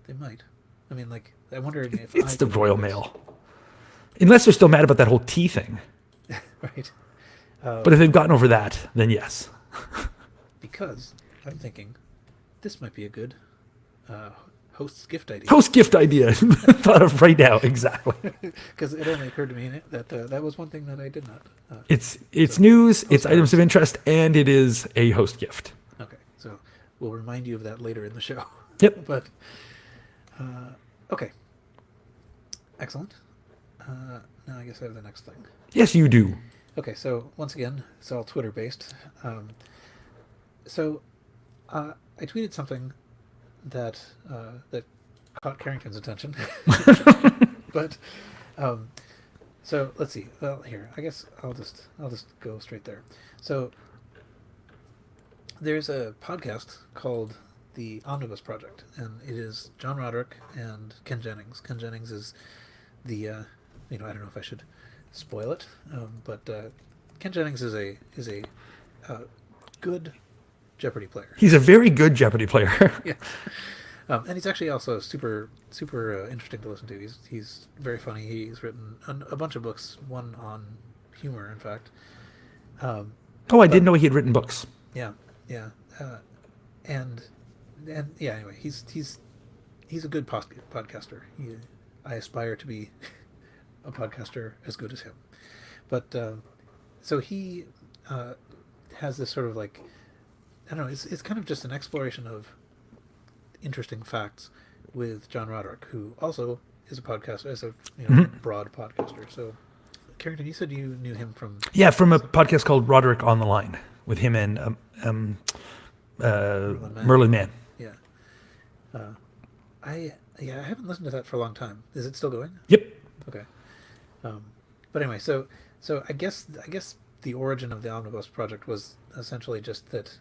They might. I mean, like, I wonder if It's the Royal Mail. Unless they're still mad about that whole tea thing. Right. But if they've gotten over that, then yes. Because I'm thinking this might be a good host's gift idea. Host gift idea. Thought of right now, exactly. Because it only occurred to me that that was one thing that I did not. It's news, it's items of interest, and it is a host gift. Okay, so we'll remind you of that later in the show. Yep. But okay, excellent. Now I guess I have the next thing. Yes, you do. Okay, so once again, it's all Twitter based. So I tweeted something that caught Carrington's attention. But so let's see. Well, here, I guess I'll just go straight there. So there's a podcast called The Omnibus Project, and it is John Roderick and Ken Jennings. Ken Jennings is the I don't know if I should spoil it, but Ken Jennings is a good Jeopardy player. He's a very good Jeopardy player. Yeah. And he's actually also super interesting to listen to. He's very funny. He's written a bunch of books, one on humor, in fact. I didn't know he had written books. Yeah, yeah, and yeah. Anyway, he's a good podcaster. I aspire to be a podcaster as good as him. But so he has this sort of like, I don't know. It's kind of just an exploration of interesting facts with John Roderick, who also is a podcaster, as a broad podcaster. So, Carrington, you said you knew him from from a podcast called Roderick on the Line with him and Merlin Mann. Yeah. I haven't listened to that for a long time. Is it still going? Yep. Okay. But anyway, so I guess the origin of the Omnibus Project was essentially just that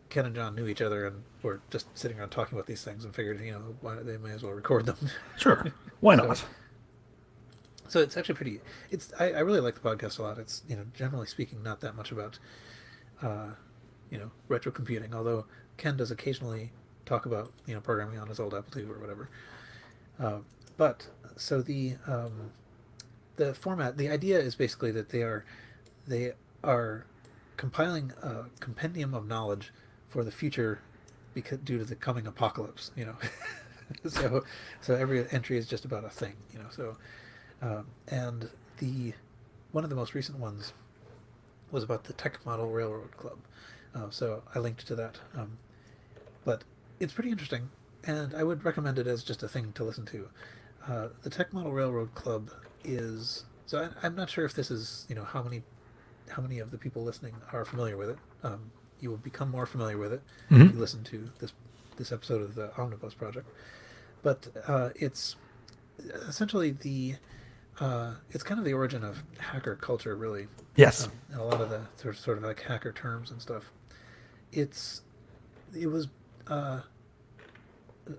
Ken and John knew each other and were just sitting around talking about these things and figured, why they may as well record them. Sure. Why not? So it's actually pretty. I really like the podcast a lot. It's generally speaking not that much about retrocomputing, although Ken does occasionally talk about programming on his old Apple II or whatever. But so the format, the idea is basically that they are compiling a compendium of knowledge for the future due to the coming apocalypse. so so every entry is just about a thing, you know. So and the one of the most recent ones was about the Tech Model Railroad Club. So I linked to that. But it's pretty interesting, and I would recommend it as just a thing to listen to. The Tech Model Railroad Club is so I'm not sure if this is how many of the people listening are familiar with it. You will become more familiar with it if Hmm. you listen to this episode of the Omnibus Project. But it's essentially it's kind of the origin of hacker culture, really, Yes. and a lot of the sort of like hacker terms and stuff. It's it was uh,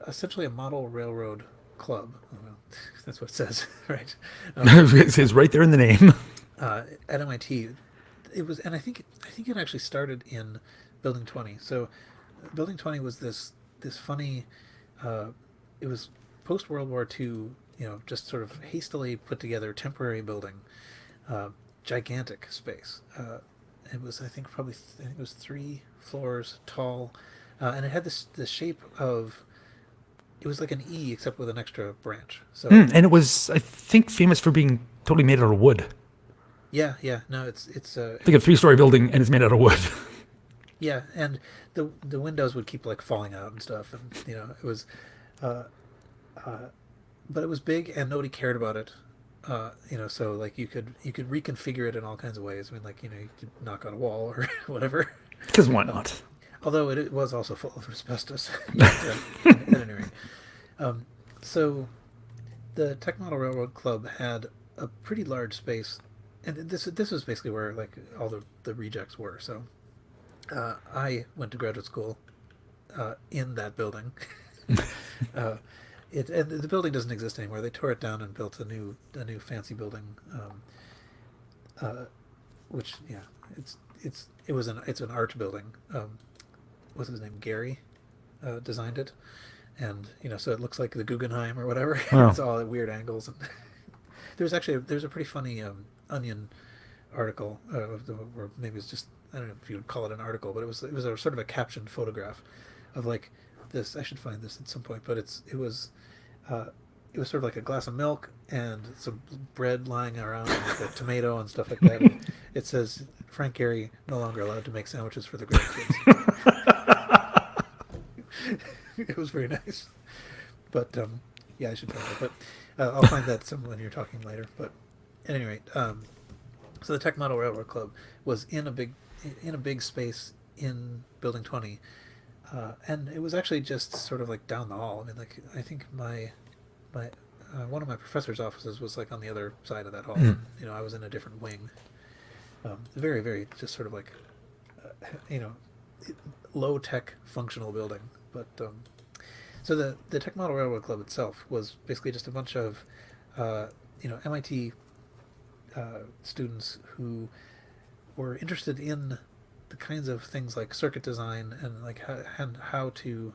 essentially a model railroad club. Oh, well, that's what it says, right? Um, It says right there in the name. at MIT, it was, and I think it actually started in Building 20. So, Building 20 was this funny. Uh, it was post World War II. Just sort of hastily put together temporary building, gigantic space. It was, I think, I think it was 3 floors tall, and it had this shape of, it was like an E except with an extra branch. So And it was, I think, famous for being totally made out of wood. yeah, yeah, no, it's Like a three-story building, and it's made out of wood. yeah, and the windows would keep like falling out and stuff, and it was, uh, uh, but it was big and nobody cared about it. So like you could reconfigure it in all kinds of ways. I mean, like you could knock out a wall or whatever. Because why Um, not? Although it was also full of asbestos, but at any rate, um, so the Tech Model Railroad Club had a pretty large space, and this was basically where like all the rejects were. So I went to graduate school in that building. uh, and the building doesn't exist anymore. They tore it down and built a new fancy building, uh, which yeah, it's an art building. What's his name? Gary designed it, and so it looks like the Guggenheim or whatever. Wow. It's all at weird angles. And there's a pretty funny Onion article, or maybe it's just, I don't know if you would call it an article, but it was a sort of a captioned photograph of like this. I should find this at some point, but uh, it was sort of like a glass of milk and some bread lying around, and like a tomato and stuff like that. And it says Frank Gehry no longer allowed to make sandwiches for the grandkids. It was very nice, but yeah, I should find it. But I'll find that some when you're talking later. But at any rate, so the Tech Model Railroad Club was in a big space in Building 20, and it was actually just sort of like down the hall. I mean, like I think my one of my professor's offices was like on the other side of that hall, Mm. and I was in a different wing. Very very just sort of like uh, you know low tech functional building, but so the Tech Model Railroad Club itself was basically just a bunch of MIT students who were interested in the kinds of things like circuit design and like how to.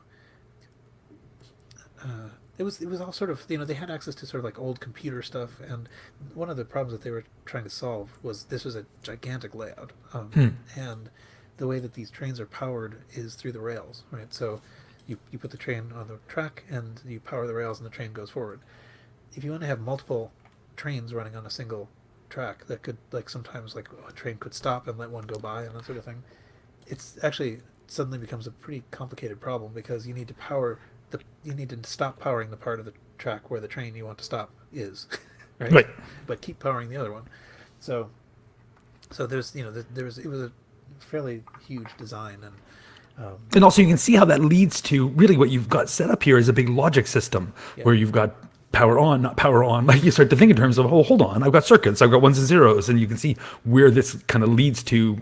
It was all sort of, they had access to sort of like old computer stuff, and one of the problems that they were trying to solve was this was a gigantic layout, Hmm. and the way that these trains are powered is through the rails, right? So you put the train on the track and you power the rails and the train goes forward. If you want to have multiple trains running on a single track, that could, like, sometimes like a train could stop and let one go by and that sort of thing. It's actually suddenly becomes a pretty complicated problem because you need to stop powering the part of the track where the train you want to stop is, right? Right. But keep powering the other one. So there's it was a fairly huge design, and And also, you can see how that leads to really what you've got set up here is a big logic system yeah, where you've got power on, not power on. Like you start to think in terms of, oh, hold on, I've got circuits, I've got ones and zeros, and you can see where this kind of leads to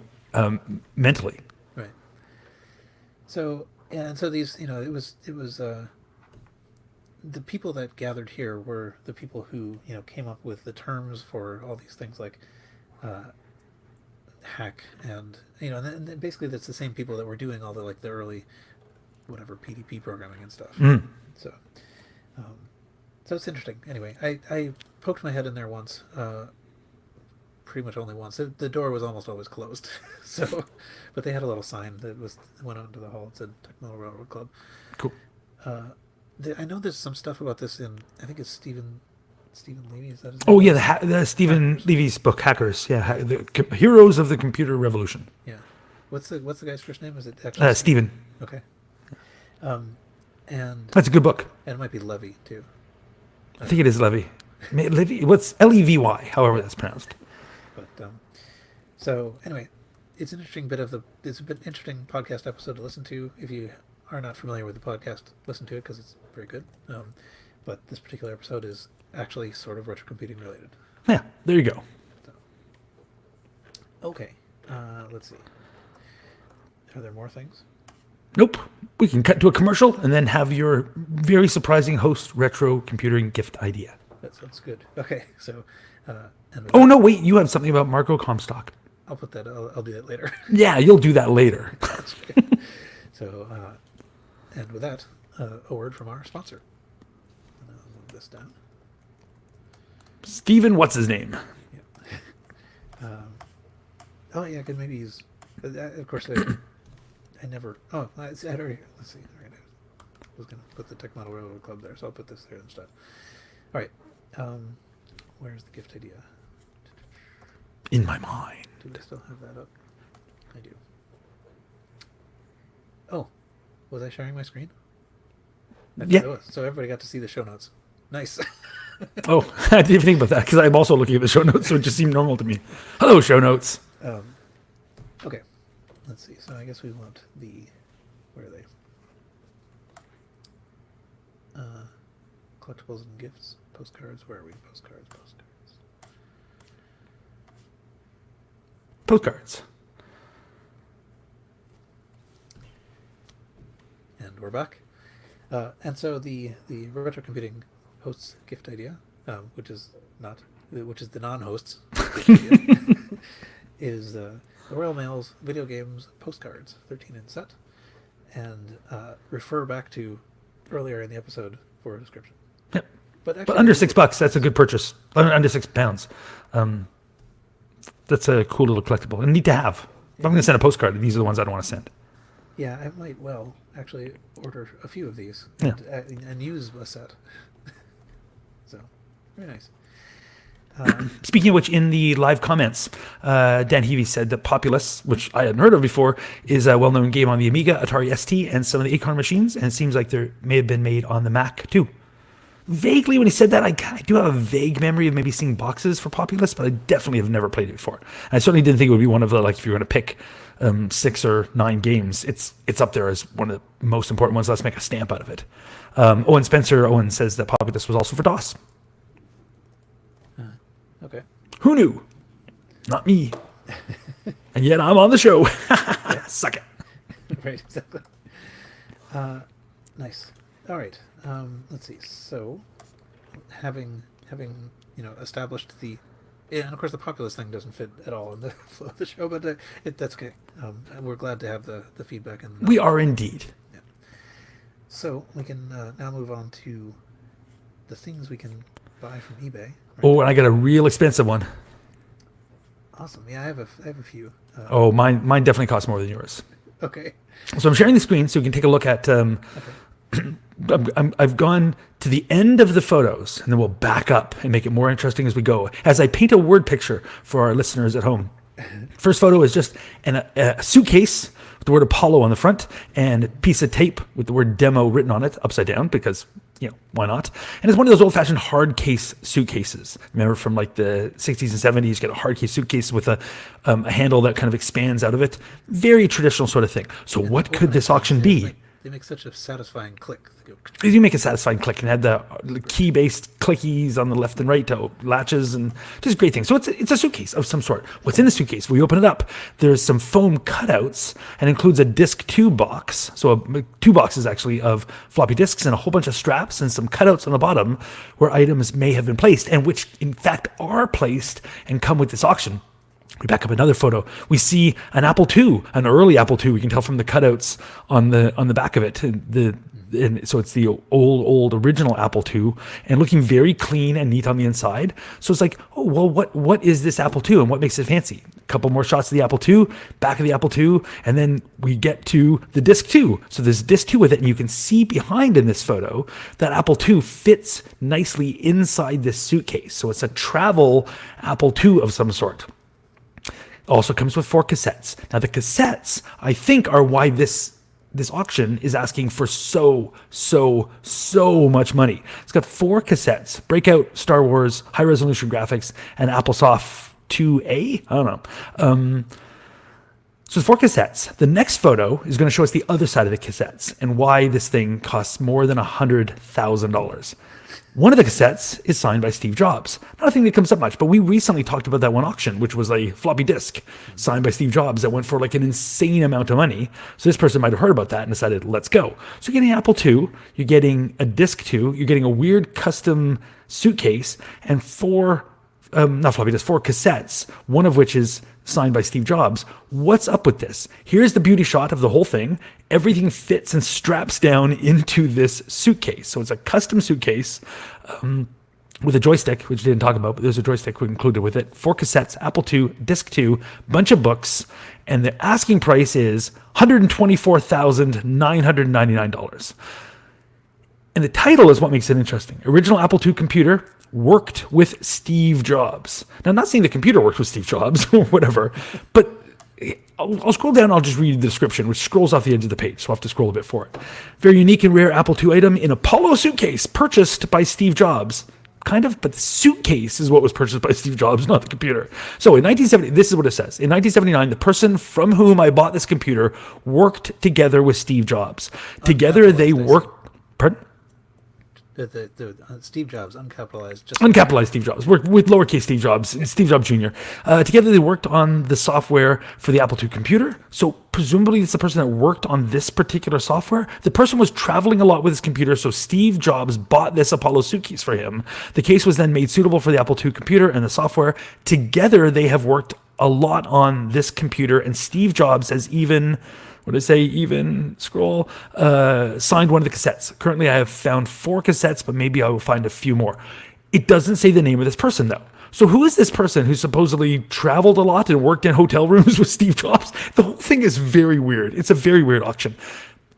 mentally. right. So and so these it was the people that gathered here were the people who came up with the terms for all these things like uh, hack, and and basically that's the same people that were doing all the early whatever PDP programming and stuff. Mm. So um, so it's interesting. Anyway, I poked my head in there once, pretty much only once. The door was almost always closed, so but they had a little sign that went out into the hall. It said Techno Railroad Club. Cool. Uh, I know there's some stuff about this in, I think it's Stephen Levy, is that his Oh name? yeah, the Stephen Hackers. Levy's book, Hackers. Yeah, Heroes of the Computer Revolution. Yeah. What's the guy's first name? Is it actually Stephen. Okay. Um, and That's a good book. it might be Levy too. I think it is Levy. Levy. What's Levy? However that's pronounced. But so anyway, it's an interesting podcast episode to listen to. If you are not familiar with the podcast, listen to it because it's very good. But this particular episode is actually sort of retrocomputing related. Yeah, there you go. So, okay, let's see. Are there more things? Nope. We can cut to a commercial and then have your very surprising host retro computing gift idea. That sounds good. Okay, so and Oh no, wait! You have something about Marco Comstock. I'll put that. I'll do that later. Yeah, you'll do that later. So, and with that, a word from our sponsor. And I'll move this down. Steven, what's his name? Yeah. Oh yeah, I could maybe use. Of course, I never. Oh, I had already. Let's see. All right, I was going to put the Tech Model Railroad Club there, so I'll put this there instead. All right. Where's the gift idea? In my mind. Do I still have that up? I do. Oh, was I sharing my screen? I Yeah. think I was. So everybody got to see the show notes. Nice. Oh, I didn't even think about that because I'm also looking at the show notes, so it just seemed normal to me. Hello, show notes. Okay. Let's see. So I guess we want the. Where are they? Collectibles and gifts. Postcards. Where are we? Postcards. Postcards. And we're back. And so the retrocomputing hosts gift idea, which is the non-hosts gift idea, is the Royal Mail's video games postcards, 13 in set, and refer back to earlier in the episode for a description. Yep. But But under $6, that's a good purchase. Under £6. That's a cool little collectible and neat to have. If I'm going to send a postcard, these are the ones I don't want to send. Yeah, I might actually order a few of these Yeah. and use a set. So, very nice. Speaking of which, in the live comments, Dan Heavey said that Populous, which I hadn't heard of before, is a well-known game on the Amiga, Atari ST, and some of the Acorn machines, and it seems like they may have been made on the Mac too. Vaguely, when he said that, I do have a vague memory of maybe seeing boxes for Populous, but I definitely have never played it before. And I certainly didn't think it would be one of the, like, if you were going to pick 6 or 9 games, it's up there as one of the most important ones. Let's make a stamp out of it. Owen says that Populous was also for DOS. Okay. Who knew? Not me. And yet I'm on the show. Suck it. Right, exactly. Nice. All right. Let's see. So, having established the, and of course the Populous thing doesn't fit at all in the flow of the show, but that's okay. We're glad to have the feedback. We are indeed. Yeah. So we can now move on to the things we can buy from eBay. Right? Oh, and I got a real expensive one. Awesome. Yeah, I have a few. Oh, mine definitely costs more than yours. Okay. So I'm sharing the screen so we can take a look at. I've gone to the end of the photos, and then we'll back up and make it more interesting as we go. As I paint a word picture for our listeners at home. First photo is just a suitcase with the word Apollo on the front and a piece of tape with the word demo written on it upside down because, why not? And it's one of those old-fashioned hard case suitcases. Remember from like the 60s and 70s, you get a hard case suitcase with a handle that kind of expands out of it. Very traditional sort of thing. So what could this auction be? They make such a satisfying click. They do make a satisfying click and had the key-based clickies on the left and right to latches and just great things. So it's a suitcase of some sort. What's in the suitcase? We open it up. There's some foam cutouts and includes a disc 2 box. So 2 boxes actually of floppy disks and a whole bunch of straps and some cutouts on the bottom where items may have been placed and which in fact are placed and come with this auction. We back up another photo. We see an Apple II, an early Apple II. We can tell from the cutouts on the back of it. And so it's the old original Apple II, and looking very clean and neat on the inside. So it's like, oh well, what is this Apple II, and what makes it fancy? A couple more shots of the Apple II, back of the Apple II, and then we get to the Disc II. So there's Disc II with it, and you can see behind in this photo that Apple II fits nicely inside this suitcase. So it's a travel Apple II of some sort. Also comes with 4 cassettes. Now the cassettes, I think, are why this auction is asking for so much money. It's got 4 cassettes: Breakout, Star Wars, high resolution graphics, and AppleSoft 2A. I don't know. So it's 4 cassettes. The next photo is going to show us the other side of the cassettes and why this thing costs more than $100,000. One of the cassettes is signed by Steve Jobs. Not a thing that comes up much, but we recently talked about that one auction, which was a floppy disk signed by Steve Jobs that went for like an insane amount of money. So this person might have heard about that and decided, let's go. So you're getting an Apple II, you're getting a Disc II, you're getting a weird custom suitcase, and 4 cassettes, one of which is signed by Steve Jobs. What's up with this? Here's the beauty shot of the whole thing. Everything fits and straps down into this suitcase. So it's a custom suitcase with a joystick, which we didn't talk about, but there's a joystick included with it. 4 cassettes, Apple II, Disc II, bunch of books, and the asking price is $124,999. And the title is what makes it interesting. Original Apple II computer worked with Steve Jobs. Now, I'm not saying the computer worked with Steve Jobs or whatever, but I'll scroll down and I'll just read the description, which scrolls off the edge of the page, so I'll have to scroll a bit for it. Very unique and rare Apple II item in Apollo suitcase purchased by Steve Jobs. Kind of, but the suitcase is what was purchased by Steve Jobs, not the computer. So in 1970, this is what it says. In 1979, the person from whom I bought this computer worked together with Steve Jobs. Together they worked... Pardon? The Steve Jobs, uncapitalized. Uncapitalized Steve Jobs, with lowercase Steve Jobs, Steve Jobs Jr. Together they worked on the software for the Apple II computer. So presumably it's the person that worked on this particular software. The person was traveling a lot with his computer, so Steve Jobs bought this Apollo suitcase for him. The case was then made suitable for the Apple II computer and the software. Together they have worked a lot on this computer, and Steve Jobs has even... What did I say? Even scroll. Signed one of the cassettes. Currently, I have found 4 cassettes, but maybe I will find a few more. It doesn't say the name of this person, though. So who is this person who supposedly traveled a lot and worked in hotel rooms with Steve Jobs? The whole thing is very weird. It's a very weird auction.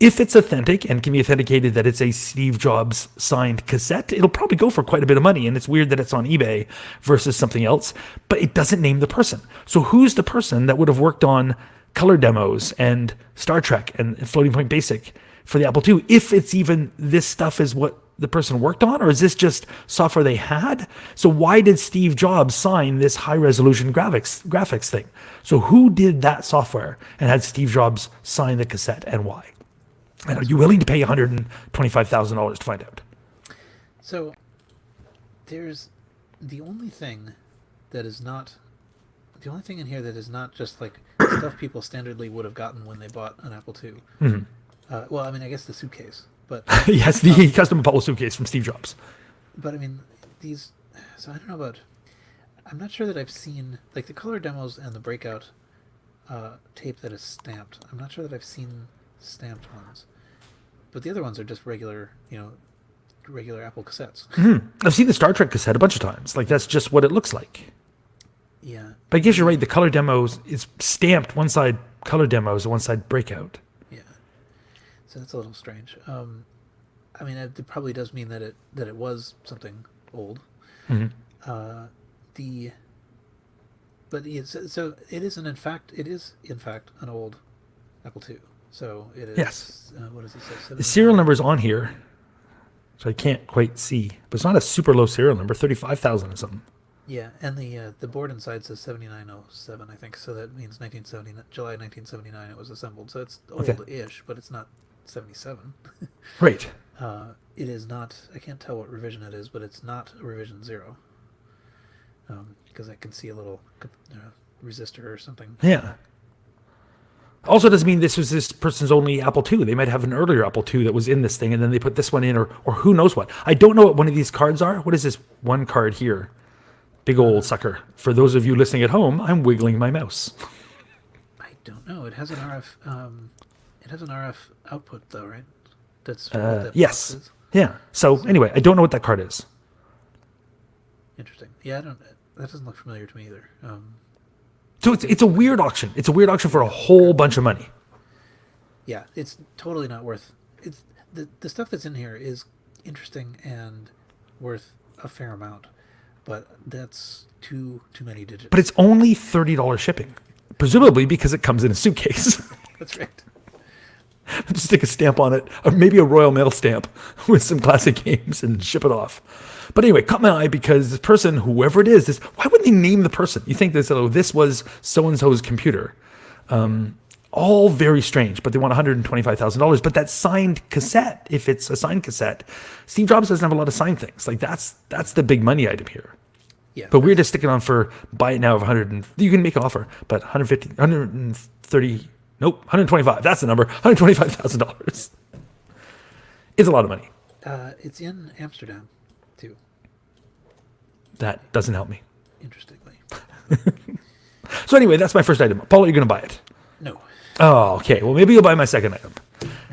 If it's authentic and can be authenticated that it's a Steve Jobs signed cassette, it'll probably go for quite a bit of money. And it's weird that it's on eBay versus something else, but it doesn't name the person. So who's the person that would have worked on color demos and Star Trek and Floating Point Basic for the Apple II, if it's even this stuff is what the person worked on, or is this just software they had? So why did Steve Jobs sign this high resolution graphics thing? So who did that software and had Steve Jobs sign the cassette, and why? And are you willing to pay $125,000 to find out? So there's the only thing in here that is not just like stuff people standardly would have gotten when they bought an Apple II. Mm-hmm. Well, I mean, I guess the suitcase, but yes, the custom Apollo suitcase from Steve Jobs. But I mean, these. So I don't know about. I'm not sure that I've seen like the color demos and the breakout tape that is stamped. I'm not sure that I've seen stamped ones, but the other ones are just regular Apple cassettes. Mm-hmm. I've seen the Star Trek cassette a bunch of times. Like that's just what it looks like. Yeah. But I guess you're right. The color demos is stamped one side color demos and one side breakout. Yeah. So that's a little strange. I mean, it probably does mean that it was something old. Mm-hmm. But so it is in fact an old Apple II. So it is. Yes. What does it say? The serial number is on here, so I can't quite see. But it's not a super low serial number, 35,000 or something. Yeah, and the board inside says 7907, I think. So that means July 1979 it was assembled. So it's old-ish, but it's not 77. Right. It is not. I can't tell what revision it is, but it's not a revision 0. Because I can see a little resistor or something. Yeah. Also doesn't mean this was this person's only Apple II. They might have an earlier Apple II that was in this thing, and then they put this one in, or who knows what. I don't know what one of these cards are. What is this one card here? Big old sucker. For those of you listening at home, I'm wiggling my mouse. I don't know. It has an RF output though, right? That's what that box Yes. is. Yeah. So anyway, I don't know what that card is. Interesting. Yeah, I don't. That doesn't look familiar to me either. So it's a weird auction. It's a weird auction for a whole bunch of money. Yeah, it's totally not worth. It's the stuff that's in here is interesting and worth a fair amount, but that's too many digits. But it's only $30 shipping, presumably because it comes in a suitcase. That's right. Just stick a stamp on it, or maybe a Royal Mail stamp with some classic games and ship it off. But anyway, caught my eye because this person, whoever it is, why wouldn't they name the person? You think this, oh, this was so-and-so's computer. All very strange, but they want $125,000. But that signed cassette, if it's a signed cassette, Steve Jobs doesn't have a lot of signed things. Like that's the big money item here. Yeah. But we're just sticking on for buy it now of 100. You can make an offer, but 150, 130, nope, 125. That's the number. $125,000. It's a lot of money. It's in Amsterdam, too. That doesn't help me. Interestingly. So anyway, that's my first item. Paul, are you going to buy it? No. Oh, okay. Well, maybe you'll buy my second item.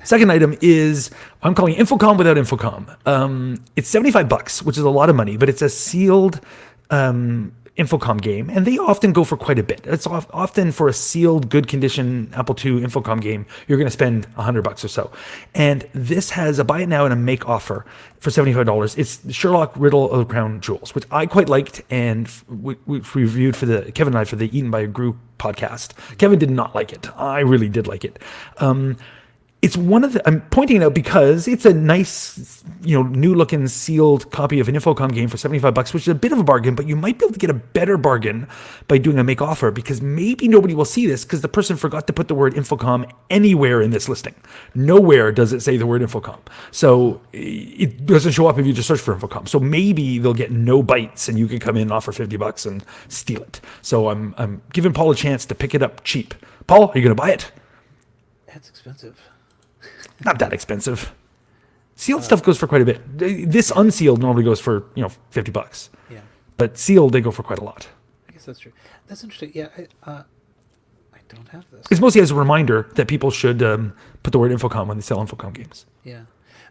Second item is, I'm calling it Infocom without Infocom. It's $75, which is a lot of money, but it's a sealed Infocom game, and they often go for quite a bit. It's often for a sealed, good condition Apple II Infocom game, you're going to spend $100 or so. And this has a buy it now and a make offer for $75. It's Sherlock Riddle of the Crown Jewels, which I quite liked, and we reviewed for Kevin and I for the Eaten by a Group podcast. Kevin did not like it. I really did like it. It's one of the, I'm pointing it out because it's a nice, new looking sealed copy of an Infocom game for $75, which is a bit of a bargain, but you might be able to get a better bargain by doing a make offer, because maybe nobody will see this because the person forgot to put the word Infocom anywhere in this listing. Nowhere does it say the word Infocom. So it doesn't show up if you just search for Infocom. So maybe they'll get no bites and you can come in and offer $50 and steal it. So I'm giving Paul a chance to pick it up cheap. Paul, are you going to buy it? That's expensive. Not that expensive. Sealed stuff goes for quite a bit. This unsealed normally goes for $50. Yeah. But sealed, they go for quite a lot. I guess that's true. That's interesting. Yeah, I don't have this. It's mostly as a reminder that people should put the word Infocom when they sell Infocom games. Yeah.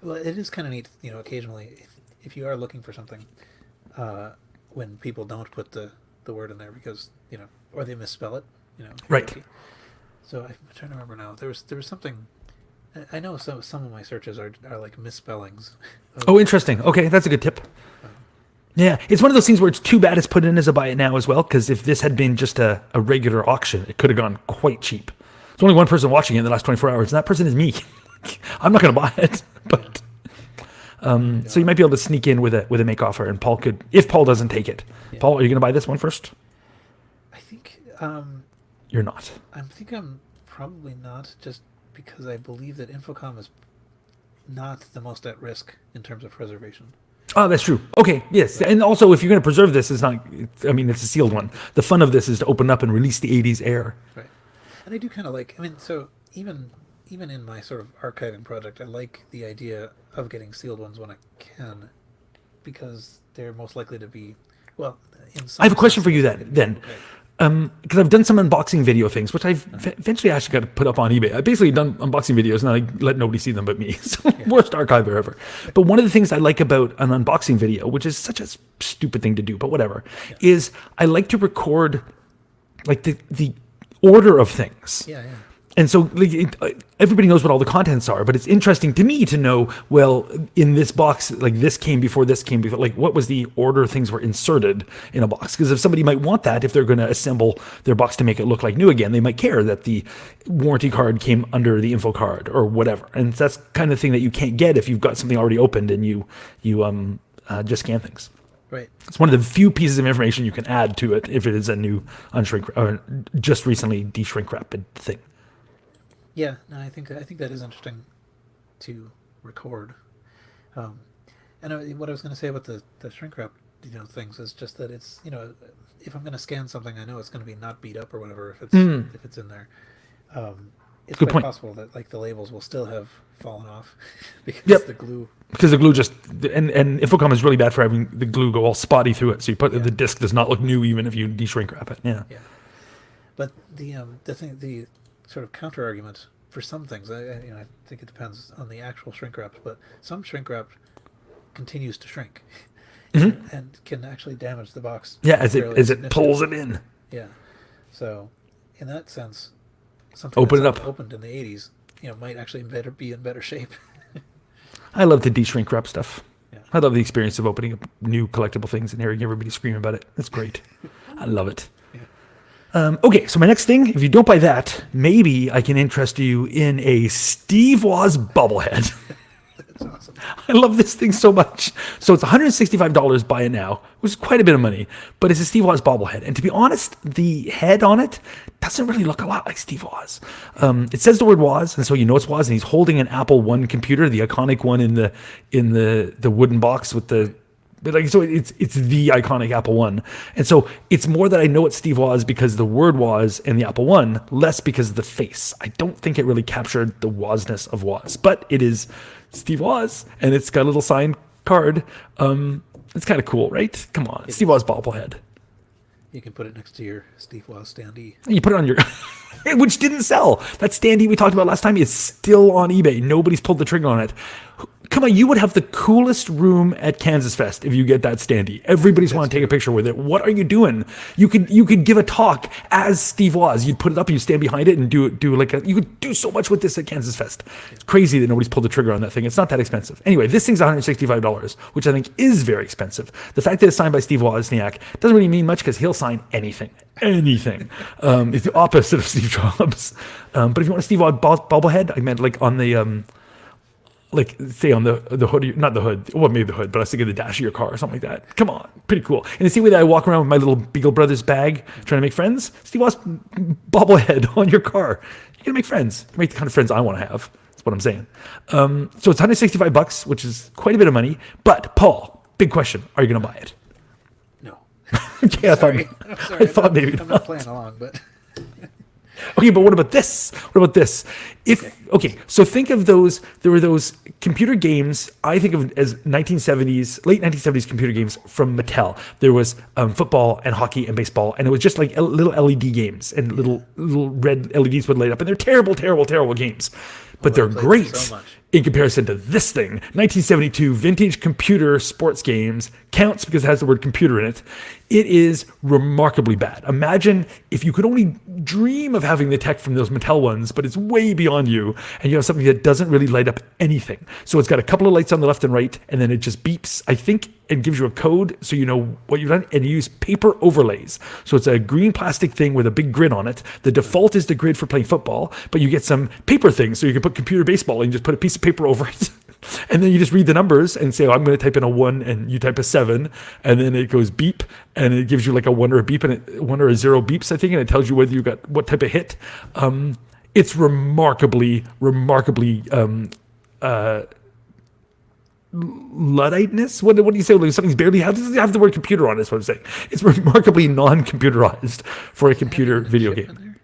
Well, it is kind of neat, occasionally, if you are looking for something, when people don't put the word in there because, or they misspell it, Right. Lucky. So I'm trying to remember now. There was something. I know some of my searches are like misspellings. Oh, interesting. Okay, that's a good tip. Yeah, it's one of those things where it's too bad it's put in as a buy it now as well, because if this had been just a regular auction, it could have gone quite cheap. There's only one person watching it in the last 24 hours, and that person is me. I'm not going to buy it, but so you might be able to sneak in with a make offer, and Paul could, if Paul doesn't take it. Yeah. Paul, are you going to buy this one first? I think you're not. I think I'm probably not, just because I believe that Infocom is not the most at risk in terms of preservation. Oh, that's true. Okay, yes. Right. And also, if you're going to preserve this, it's a sealed one. The fun of this is to open up and release the 80s air. Right. And I do kind of like, so even in my sort of archiving project, I like the idea of getting sealed ones when I can, because they're most likely to be, well, in some I have a question for you then. Okay. Because I've done some unboxing video things, which I've eventually actually got to put up on eBay. I've basically done unboxing videos and I let nobody see them but me. So worst archiver ever. But one of the things I like about an unboxing video, which is such a stupid thing to do, but whatever, is I like to record like the order of things. Yeah. And so everybody knows what all the contents are, but it's interesting to me to know, well, in this box, like this came before, like what was the order things were inserted in a box? Because if somebody might want that, if they're going to assemble their box to make it look like new again, they might care that the warranty card came under the info card or whatever. And that's kind of thing that you can't get if you've got something already opened and you just scan things. Right. It's one of the few pieces of information you can add to it if it is a new unshrink or just recently de-shrink wrapped thing. Yeah, no, I think that is interesting to record. And what I was going to say about the shrink wrap, things is just that it's, if I'm going to scan something, I know it's going to be not beat up or whatever if it's in there. it's Good quite point. possible that like the labels will still have fallen off because Yep. the glue. Because the glue just and Infocom is really bad for having the glue go all spotty through it. So you put the disc does not look new even if you de-shrink wrap it. Yeah. Yeah, but the sort of counter argument for some things, I think it depends on the actual shrink wrap, but some shrink wrap continues to shrink and can actually damage the box. Yeah, as fairly it pulls it in. Yeah, so in that sense, something Open that's it up. opened in the '80s, might actually be in better shape. I love the de-shrink wrap stuff. Yeah. I love the experience of opening up new collectible things and hearing everybody scream about it. It's great. I love it. Okay, so my next thing, if you don't buy that, maybe I can interest you in a Steve Woz bobblehead. That's awesome. I love this thing so much. So it's $165 buy it now, which is quite a bit of money, but it's a Steve Woz bobblehead. And to be honest, the head on it doesn't really look a lot like Steve Woz. It says the word Woz, and so you know it's Woz, and he's holding an Apple I computer, the iconic one in the wooden box with the. But like, so it's the iconic Apple One, and so it's more that I know it's Steve Woz because the word Woz in the Apple One, less because of the face. I don't think it really captured the Wozness of Woz, but it is Steve Woz, and it's got a little signed card. It's kind of cool, right? Come on, Steve Woz bobblehead. You can put it next to your Steve Woz standee. You put it on your, which didn't sell. That standee we talked about last time is still on eBay. Nobody's pulled the trigger on it. Come on, you would have the coolest room at Kansas Fest if you get that standee. Everybody's want to take a picture with it. What are you doing? You could give a talk as Steve Woz. You'd put it up, you stand behind it, and you could do so much with this at Kansas Fest. It's crazy that nobody's pulled the trigger on that thing. It's not that expensive. Anyway, this thing's $165, which I think is very expensive. The fact that it's signed by Steve Wozniak doesn't really mean much because he'll sign anything. Anything. It's the opposite of Steve Jobs. But if you want a Steve Woz bobblehead, I meant like on the like say on the hood, not the hood, well maybe the hood, but I was thinking the dash of your car or something like that. Come on, pretty cool. In the same way that I walk around with my little Beagle Brothers bag trying to make friends, Steve Woz bobblehead on your car. You're gonna make friends. Make the kind of friends I want to have. That's what I'm saying. So it's $165, which is quite a bit of money. But Paul, big question: are you gonna buy it? No. Okay, I thought maybe I'm not playing along, but Okay, but what about this? What about this? Okay, so think of those. There were those computer games. I think of as late 1970s computer games from Mattel. There was football and hockey and baseball, and it was just like little LED games, and little red LEDs would light up, and they're terrible, terrible, terrible games, but they're great so much in comparison to this thing. 1972 vintage computer sports games counts because it has the word computer in it. It is remarkably bad. Imagine if you could only dream of having the tech from those Mattel ones, but it's way beyond you, and you have something that doesn't really light up anything. So it's got a couple of lights on the left and right, and then it just beeps, I think, and gives you a code so you know what you've done, and you use paper overlays. So it's a green plastic thing with a big grid on it. The default is the grid for playing football, but you get some paper things, so you can put computer baseball and just put a piece of paper over it. And then you just read the numbers and say, oh, I'm going to type in a 1 and you type a 7. And then it goes beep and it gives you like a 1 or a beep and 1 or a 0 beeps, I think. And it tells you whether you got what type of hit. It's remarkably Ludditeness? What do you say? Like something's barely, how does it have the word computer on it? Is what I'm saying. It's remarkably non-computerized for a computer video game.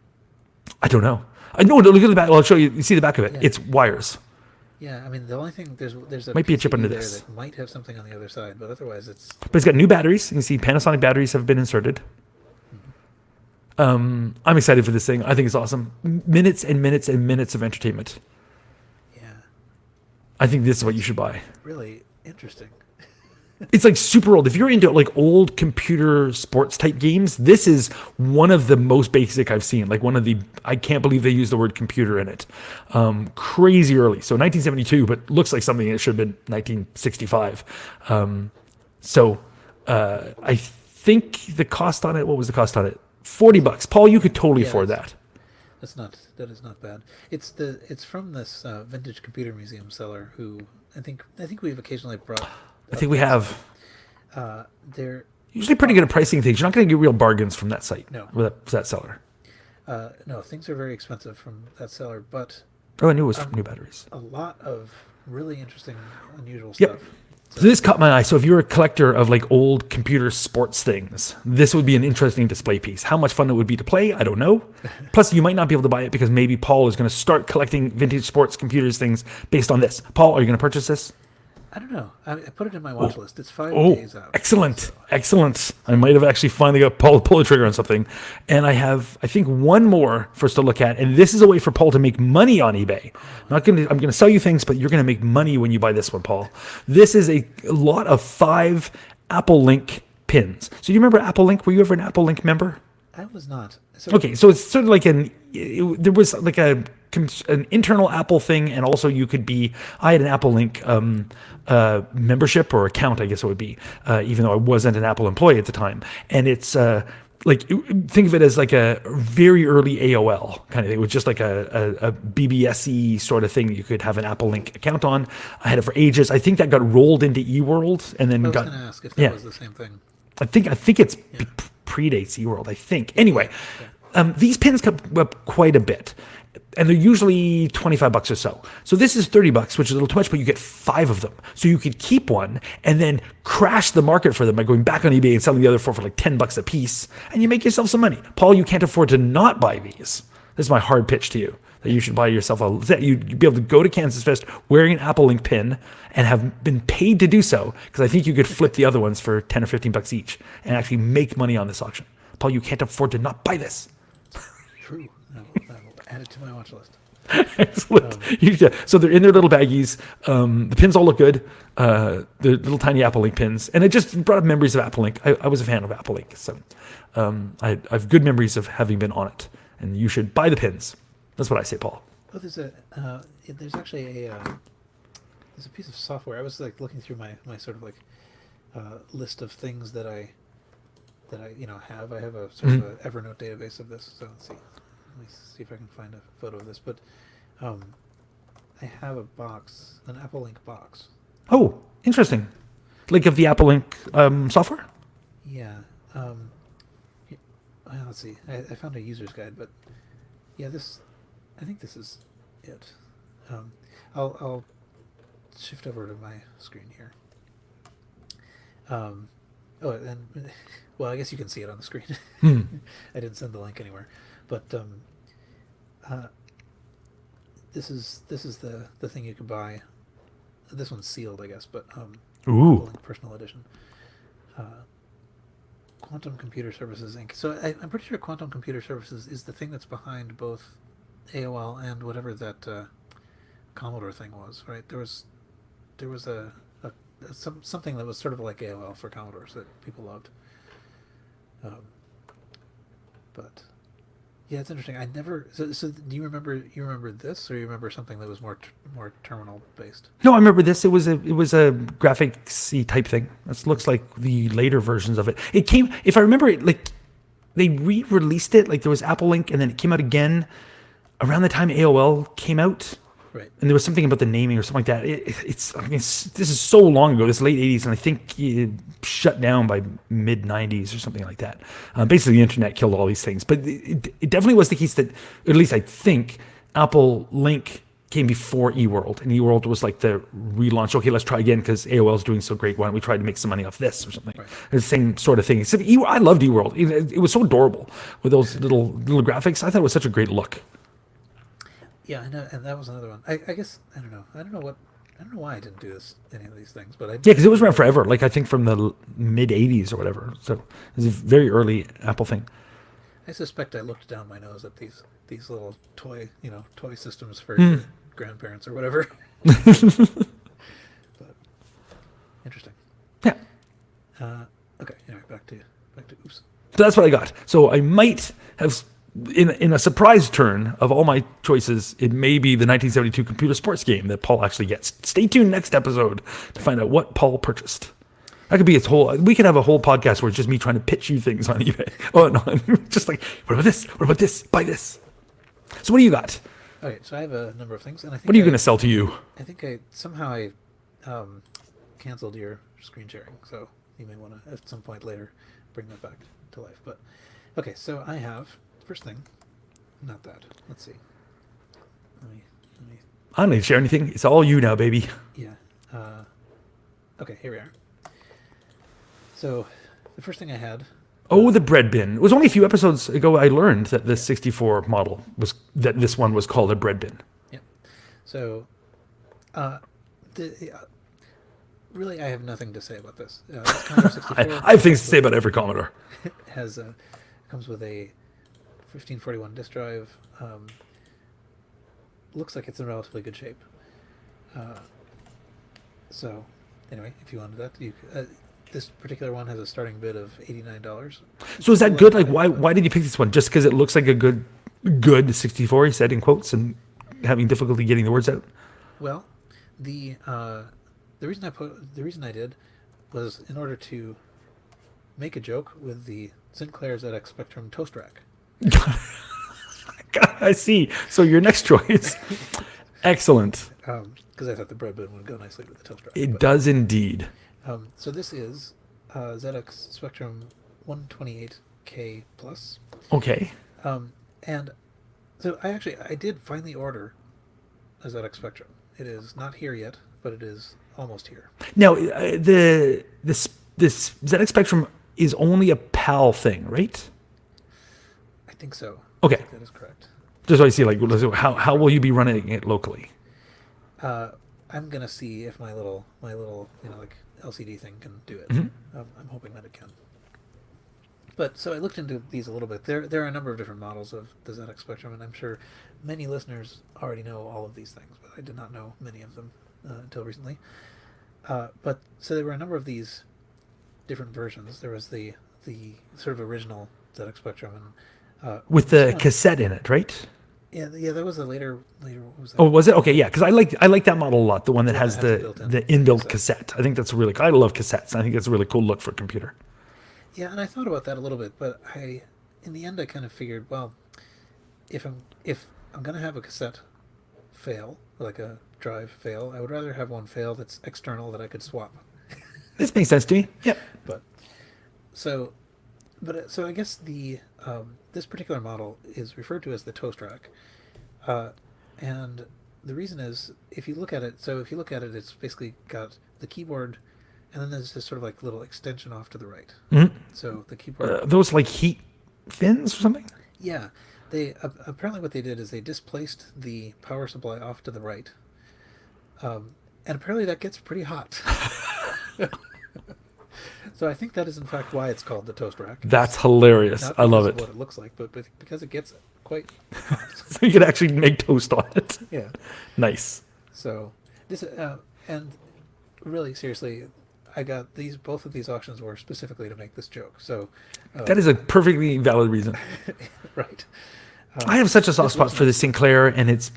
I don't know. I know. Look at the back. I'll show you. You see the back of it. Yeah. It's wires. Yeah, I mean the only thing there's a might be a chip PCB under there this. that might have something on the other side, but otherwise it's. But it's got new batteries. You can see Panasonic batteries have been inserted. I'm excited for this thing. I think it's awesome. Minutes and minutes and minutes of entertainment. Yeah. I think this is what you should buy. Really interesting. It's like super old. If you're into like old computer sports type games, this is one of the most basic I've seen. Like I can't believe they used the word computer in it. Crazy early. So 1972, but looks like something that should have been 1965. I think the cost on it, what was the cost on it? $40. Paul, you could totally afford that. That is not bad. It's from this vintage computer museum seller who I think we've occasionally brought. I think we have. They're usually pretty good at pricing things. You're not going to get real bargains from that site. No. With that seller. No, things are very expensive from that seller, but. Oh, I knew it was new batteries. A lot of really interesting, unusual stuff. So this caught my eye. So if you're a collector of like old computer sports things, this would be an interesting display piece. How much fun it would be to play, I don't know. Plus, you might not be able to buy it because maybe Paul is going to start collecting vintage sports computers things based on this. Paul, are you going to purchase this? I don't know. I put it in my watch list. It's 5 Oh, days out. excellent. So. Excellent. I might have actually finally got Paul to pull the trigger on something. And I have, I think, one more for us to look at. And this is a way for Paul to make money on eBay. I'm going to sell you things, but you're going to make money when you buy this one, Paul. This is a lot of 5 Apple Link pins. So do you remember Apple Link? Were you ever an Apple Link member? I was not. Okay, so it's sort of like there was like an internal Apple thing, and also you could be. I had an Apple Link membership or account, I guess it would be, even though I wasn't an Apple employee at the time. And it's think of it as like a very early AOL kind of thing. It was just like a BBSE sort of thing that you could have an Apple Link account on. I had it for ages. I think that got rolled into eWorld and then I was got. going to ask if that was the same thing. I think it's predates eWorld, I think. Anyway, these pins come up quite a bit, and they're usually $25 or so. So this is $30, which is a little too much, but you get 5 of them. So you could keep one and then crash the market for them by going back on eBay and selling the other 4 for like $10 a piece, and you make yourself some money. Paul, you can't afford to not buy these. This is my hard pitch to you, that you should buy yourself you'd be able to go to Kansas Fest wearing an Apple Link pin and have been paid to do so, because I think you could flip the other ones for 10 or $15 each and actually make money on this auction. Paul, you can't afford to not buy this. True. I will add it to my watch list. Excellent. So they're in their little baggies. The pins all look good. The little tiny Apple Link pins. And it just brought up memories of Apple Link. I was a fan of Apple Link. So I have good memories of having been on it. And you should buy the pins. That's what I say, Paul. Oh, there's actually there's a piece of software. I was like looking through my sort of like list of things that I have. I have a sort of a Evernote database of this. So let me see if I can find a photo of this. But I have a box, an Apple Link box. Oh, interesting. Like of the Apple Link software? Yeah. Let's see. I found a user's guide, but yeah, I think this is it. I'll shift over to my screen here. Well, I guess you can see it on the screen. I didn't send the link anywhere, but this is the thing you can buy. This one's sealed, I guess, but Ooh. Link Personal Edition. Quantum Computer Services Inc. So I'm pretty sure Quantum Computer Services is the thing that's behind both AOL and whatever that Commodore thing was, right? There was something that was sort of like AOL for Commodores that people loved. But yeah, it's interesting. I never. So do you remember this, or you remember something that was more terminal based? No, I remember this. It was a graphics-y type thing. This looks like the later versions of it. It came, if I remember it, like they re-released it. Like there was Apple Link, and then it came out again around the time AOL came out. Right. And there was something about the naming or something like that. This is so long ago, this late 80s, and I think it shut down by mid 90s or something like that. Basically, the internet killed all these things. But it definitely was the case that, at least I think, Apple Link came before eWorld. And eWorld was like the relaunch. Okay, let's try again because AOL is doing so great. Why don't we try to make some money off this or something? Right. The same sort of thing. Except I loved eWorld. It was so adorable with those little graphics. I thought it was such a great look. Yeah, I know, and that was another one. I guess I don't know. I don't know why I didn't do any of these things, but I did. Yeah, because it was around forever. Like I think from the mid '80s or whatever. So it was a very early Apple thing. I suspect I looked down my nose at these little toy systems for your grandparents or whatever. But interesting. Yeah. Okay. Anyway, back to oops. So that's what I got. So I might have. In a surprise turn of all my choices, it may be the 1972 computer sports game that Paul actually gets. Stay tuned next episode to find out what Paul purchased. That could be we could have a whole podcast where it's just me trying to pitch you things on eBay. Oh, no, just like, what about this? What about this? Buy this. So what do you got? Okay, so I have a number of things. And I think what are you going to sell to you? I think I somehow canceled your screen sharing, so you may want to, at some point later, bring that back to life. But okay, so I have... First thing, not that. Let's see. Let me. I don't need to share anything. It's all you now, baby. Yeah. Okay, here we are. So the first thing I had. Oh, the bread bin. It was only a few episodes ago I learned that the 64 model that this one was called a bread bin. Yeah. So, the really, I have nothing to say about this. This Commodore 64 I have things to say about every Commodore. has comes with a 1541 disk drive. Looks like it's in relatively good shape. So, anyway, if you wanted that, this particular one has a starting bid of $89. So is that good? Like, why did you pick this one? Just because it looks like a good 64? He said in quotes and having difficulty getting the words out. Well, the reason I did was in order to make a joke with the Sinclair ZX Spectrum toast rack. I see. So your next choice, excellent. Because I thought the bread bin would go nicely with the toast rack. It does indeed. So this is ZX Spectrum 128K Plus. Okay. And so I did finally order a ZX Spectrum. It is not here yet, but it is almost here. Now, this ZX Spectrum is only a PAL thing, right? I think so. Okay. I think that is correct. Just so I see, like, how will you be running it locally? I'm gonna see if my little like LCD thing can do it. Mm-hmm. I'm hoping that it can. But so I looked into these a little bit. There are a number of different models of the ZX Spectrum, and I'm sure many listeners already know all of these things, but I did not know many of them until recently. But so there were a number of these different versions. There was the sort of original ZX Spectrum, and With the cassette in it, right? yeah, that was a later. What was that? Oh, was it? Okay, yeah, because I like that model a lot. The one that has that the has the inbuilt cassette. I think that's really. I love cassettes. I think that's a really cool look for a computer. Yeah, and I thought about that a little bit, but in the end, I kind of figured, well, if I'm gonna have a cassette fail, like a drive fail, I would rather have one fail that's external that I could swap. This makes sense to me. Yep. So I guess the this particular model is referred to as the toast rack, and the reason is if you look at it, it's basically got the keyboard, and then there's this sort of like little extension off to the right. Mm-hmm. So the keyboard, Those like heat fins or something. yeah, they apparently what they did is they displaced the power supply off to the right, and apparently that gets pretty hot. So I think that is in fact why it's called the toast rack. That's hilarious. Not I love because it. of what it looks like, but because it gets quite hot. So you can actually make toast on it. Yeah. Nice. So this and really seriously, I got both of these auctions were specifically to make this joke. So That is a perfectly valid reason. right. I have such a soft spot for the Sinclair and its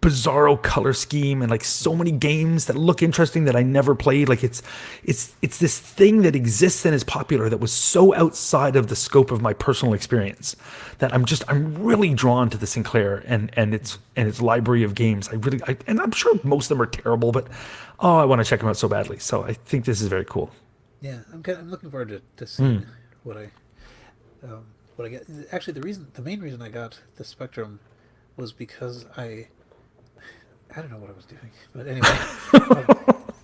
bizarro color scheme and like so many games that look interesting that I never played. Like it's this thing that exists and is popular that was so outside of the scope of my personal experience that I'm really drawn to the Sinclair and its library of games. And I'm sure most of them are terrible, but I want to check them out so badly. So I think this is very cool. Yeah, I'm looking forward to seeing what I get. Actually, the main reason I got the Spectrum was because I don't know what I was doing, but anyway,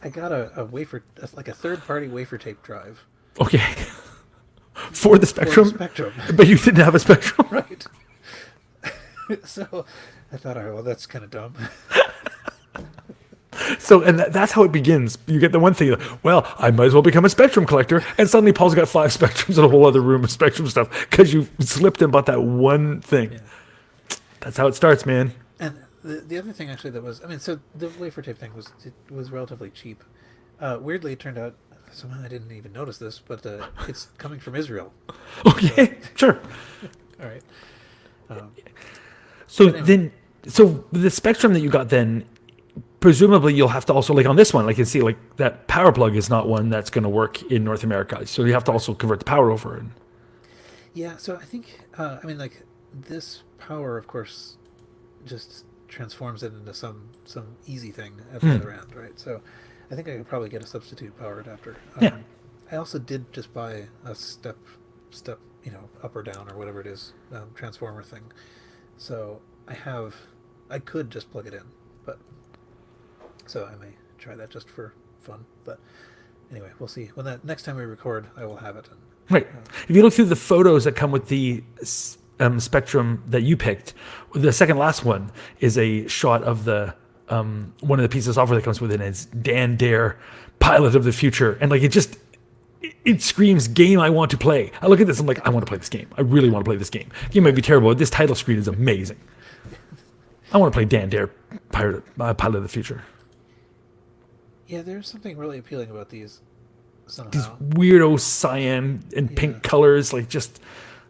I got a wafer, like a third-party wafer tape drive. Okay. For the Spectrum? For the Spectrum. But you didn't have a Spectrum? Right. So I thought, all right, well, that's kind of dumb. So, and that's how it begins. You get the one thing, well, I might as well become a Spectrum collector. And suddenly Paul's got 5 Spectrums and a whole other room of Spectrum stuff because you slipped and bought that one thing. Yeah. That's how it starts, man. And the other thing actually so the wafer tape thing was relatively cheap. Weirdly, it turned out, somehow I didn't even notice this, but it's coming from Israel. Okay, sure. All right. So the Spectrum that you got then, presumably you'll have to also, like on this one, like you see, like that power plug is not one that's going to work in North America. So you have to also convert the power over. Yeah, so I think, like this power, of course, just transforms it into some easy thing at the other end, right? So I think I could probably get a substitute power adapter. Yeah. I also did just buy a step, up or down or whatever it is, transformer thing. So I could just plug it in, but so I may try that just for fun. But anyway, we'll see. When that next time we record, I will have it. And, Right. If you look through the photos that come with the Spectrum that you picked, the second last one is a shot of the one of the pieces of software that comes with it. And it's Dan Dare, pilot of the future, and like it screams game I want to play. I look at this, I'm like, I want to play this game. I really want to play this game. The game might be terrible, but this title screen is amazing. I want to play Dan Dare, pilot of the future. yeah, there's something really appealing about these somehow. These weirdo cyan and pink colors, like just,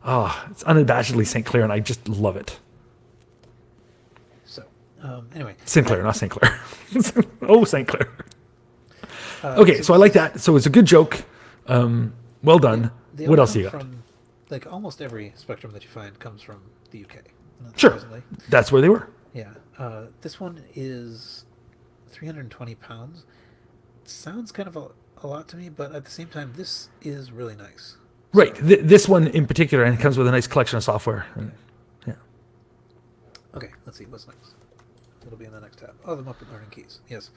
it's unabashedly St. Clair, and I just love it. So, anyway. Sinclair, not St. Clair. Oh, St. Clair. Okay, so I like that. So it's a good joke. Well done. They What all else come you got? From, like almost every Spectrum that you find comes from the UK. Not Sure. surprisingly. That's where they were. Yeah. This one is 320 pounds. It sounds kind of a lot to me, but at the same time, this is really nice. Right. This one in particular, and it comes with a nice collection of software. Yeah. Okay, let's see what's next. It'll be in the next tab. Oh, the Muppet Learning Keys. Yes.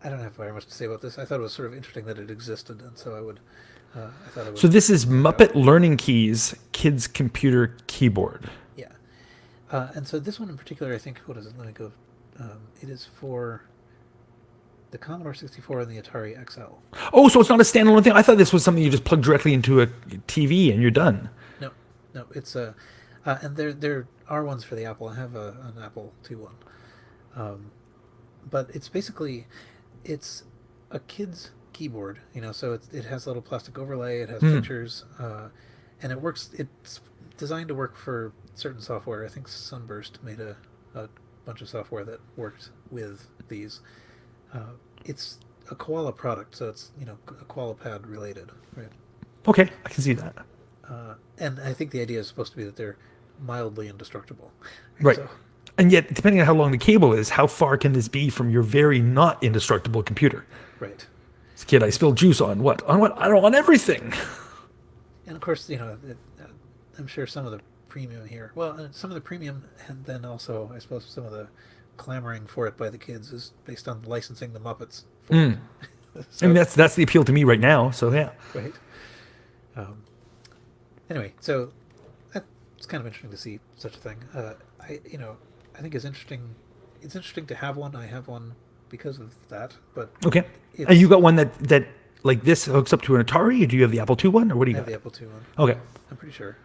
I don't have very much to say about this. I thought it was sort of interesting that it existed, and so I thought it was. So this is Muppet Learning Keys, kids computer keyboard. Yeah. And so this one in particular, I think, what is it? Let me go. It is for the Commodore 64 and the Atari XL. Oh, so it's not a standalone thing? I thought this was something you just plug directly into a TV and you're done. No, it's and there are ones for the Apple. I have an Apple II one. But it's basically, it's a kid's keyboard, so it has a little plastic overlay, it has pictures, and it works, it's designed to work for certain software. I think Sunburst made a bunch of software that worked with these. It's a Koala product, so it's, a Koala pad related, right? Okay, I can see that. And I think the idea is supposed to be that they're mildly indestructible. Right. So, and yet, depending on how long the cable is, how far can this be from your very not indestructible computer? right. This kid, I spilled juice on what? On what? I don't want everything. And of course, I'm sure some of the premium here, some of the premium, and then also, I suppose, some of the clamoring for it by the kids is based on licensing the Muppets. For it. I mean, that's the appeal to me right now. So yeah. Right. Anyway, so it's kind of interesting to see such a thing. I think it's interesting. It's interesting to have one. I have one because of that. But Okay. And you got one that like this hooks up to an Atari, or do you have the Apple II one, or what do you I have got? the Apple II one. Okay. I'm pretty sure.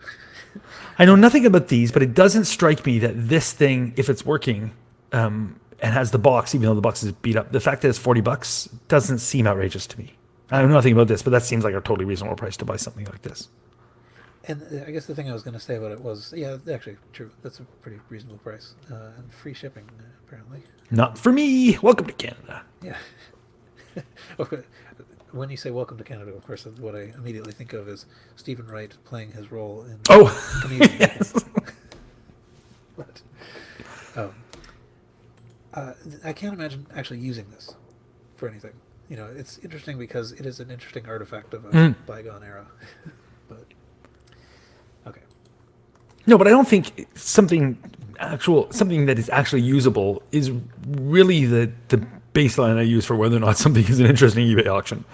I know nothing about these, but it doesn't strike me that this thing, if it's working, and has the box, even though the box is beat up, the fact that it's $40 doesn't seem outrageous to me. I know nothing about this, but that seems like a totally reasonable price to buy something like this. And I guess the thing I was going to say about it was, yeah, actually, true. That's a pretty reasonable price. And free shipping, apparently. Not for me. Welcome to Canada. Yeah. Okay. When you say welcome to Canada, of course, what I immediately think of is Stephen Wright playing his role in Canadian yes. But, I can't imagine actually using this for anything. It's interesting because it is an interesting artifact of a bygone era. But okay. No, but I don't think something that is actually usable is really the baseline I use for whether or not something is an interesting eBay auction.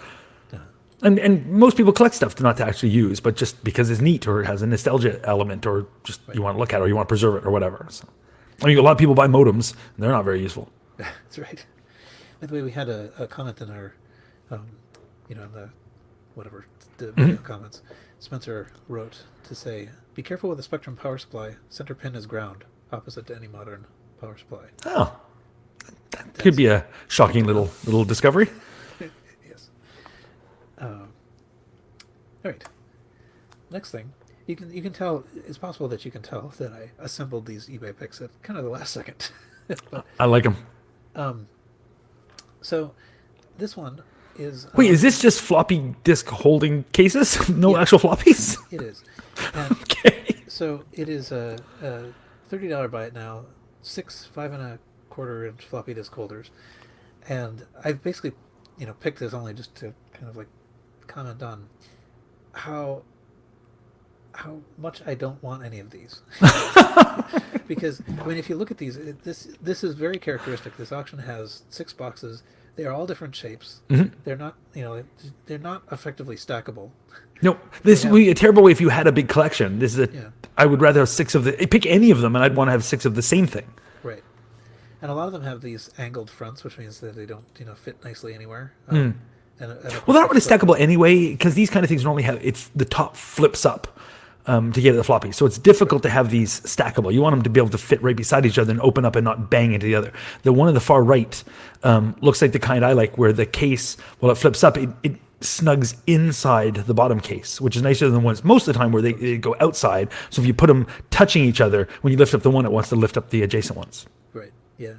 And most people collect stuff not to actually use, but just because it's neat or it has a nostalgia element or just you want to look at it or you want to preserve it or whatever. So, I mean, a lot of people buy modems and they're not very useful. That's right. By the way, we had a comment in our, in the video comments. Spencer wrote to say, "Be careful with the Spectrum power supply. Center pin is ground, opposite to any modern power supply." Oh, that could be a shocking little discovery. Yes. All right. Next thing, you can tell. It's possible that you can tell that I assembled these eBay picks at kind of the last second. But, I like them. so this one is. Wait, is this just floppy disk holding cases? No actual floppies? It is. And Okay. so it is a $30 buy it now, 6 5.25-inch floppy disk holders, and I've basically, picked this only just to kind of like comment on how much I don't want any of these. Because I mean, if you look at these, this is very characteristic. This auction has 6 boxes They are all different shapes. They're not, they're not effectively stackable. No, this have- would be a terrible way if you had a big collection. This is Yeah. I would rather have 6 of the. Pick any of them, and I'd want to have 6 of the same thing. Right. And a lot of them have these angled fronts, which means that they don't, fit nicely anywhere. And of Well, course they're not really they flip. stackable anyway, because these kind of things normally have it's the top flips up to get at the floppy, so it's difficult to have these stackable. You want them to be able to fit right beside each other and open up and not bang into the other. The one on the far right looks like the kind I like, where the case, while it flips up, it snugs inside the bottom case, which is nicer than the ones most of the time where they go outside. So if you put them touching each other, when you lift up the one, it wants to lift up the adjacent ones. Right. Yeah.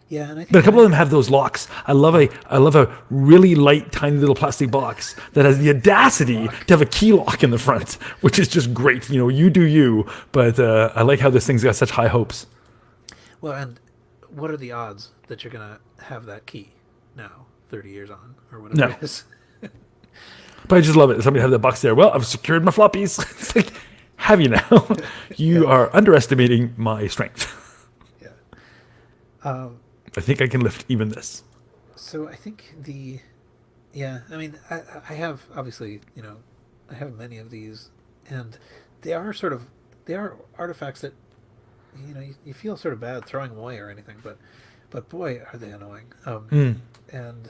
Yeah, and I think But a couple of them have those locks. I love a really light, tiny little plastic box that has the audacity to have a key lock in the front, which is just great. You do you, but I like how this thing's got such high hopes. Well, and what are the odds that you're gonna have that key now, 30 years on, or whatever No. it is? But I just love it. Somebody have that box there. Well, I've secured my floppies. It's like, have you now? You are underestimating my strength. Yeah. I think I can lift even this. So I think I mean, I have obviously, I have many of these, and they are artifacts that, you feel sort of bad throwing them away or anything, but boy, are they annoying. And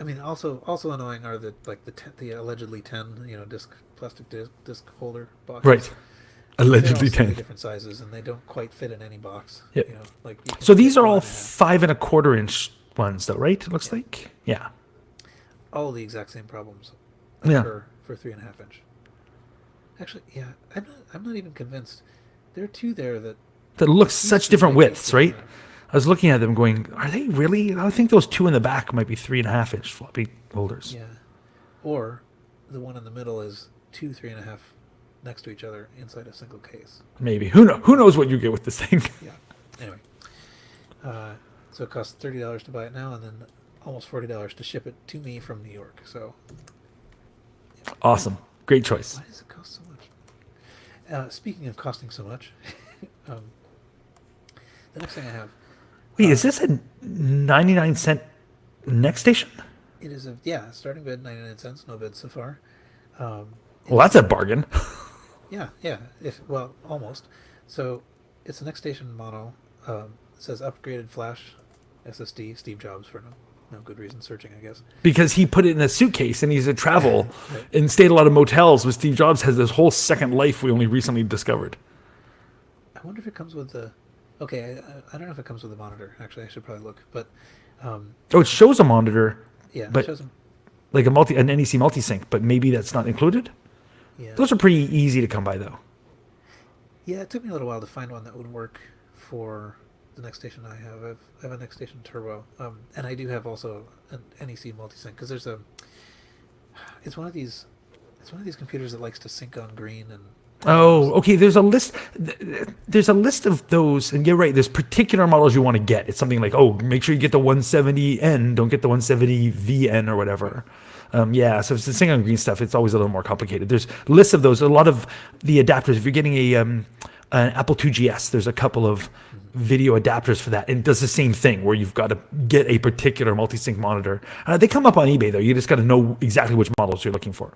I mean, also annoying are the allegedly 10, plastic disc holder boxes. Right. They're Allegedly all so many 10. different sizes, and they don't quite fit in any box. Yep. You can So these fit are all 1.5. 5.25 inch ones, though, right? It looks like. Yeah. All the exact same problems. Yeah. For 3.5 inch. Actually, yeah, I'm not even convinced. There are two there that That looks seems such to be different big widths, difference. right? I was looking at them going, are they really? I think those two in the back might be 3.5 inch floppy holders. Yeah, or the one in the middle is 3.5 next to each other inside a single case. Maybe. Who knows what you get with this thing? Yeah. Anyway, so it costs $30 to buy it now, and then almost $40 to ship it to me from New York. So Awesome. Great choice. why does it cost so much? Speaking of costing so much, the next thing I have, Wait, is this a 99-cent neck station? it is starting bid 99 cents, no bid so far. Well, that's a bargain. Yeah, almost. So it's a next station mono. It says upgraded flash SSD. Steve Jobs for no good reason searching, I guess. Because he put it in a suitcase and he's a travel Right. and stayed a lot of motels. But Steve Jobs has this whole second life we only recently discovered. I wonder if it comes with the. Okay, I don't know if it comes with the monitor. Actually, I should probably look. But Oh, it shows a monitor, yeah, But- it shows them. like an NEC multi-sync, but maybe that's not included. Yeah, Those are pretty easy to come by, though. yeah. It took me a little while to find one that would work for the next station I have. I have a next station Turbo, and I do have also an NEC multi-sync because there's a. It's one of these computers that likes to sync on green and. Oh, okay. There's a list. There's a list of those, and you're right. There's particular models you want to get. It's something like, oh, make sure you get the 170N. Don't get the 170VN or whatever. Yeah. So if it's the sync on green stuff, it's always a little more complicated. There's lists of those. A lot of the adapters. If you're getting an Apple IIgs, there's a couple of video adapters for that, and it does the same thing where you've got to get a particular multi-sync monitor. They come up on eBay though. You just got to know exactly which models you're looking for.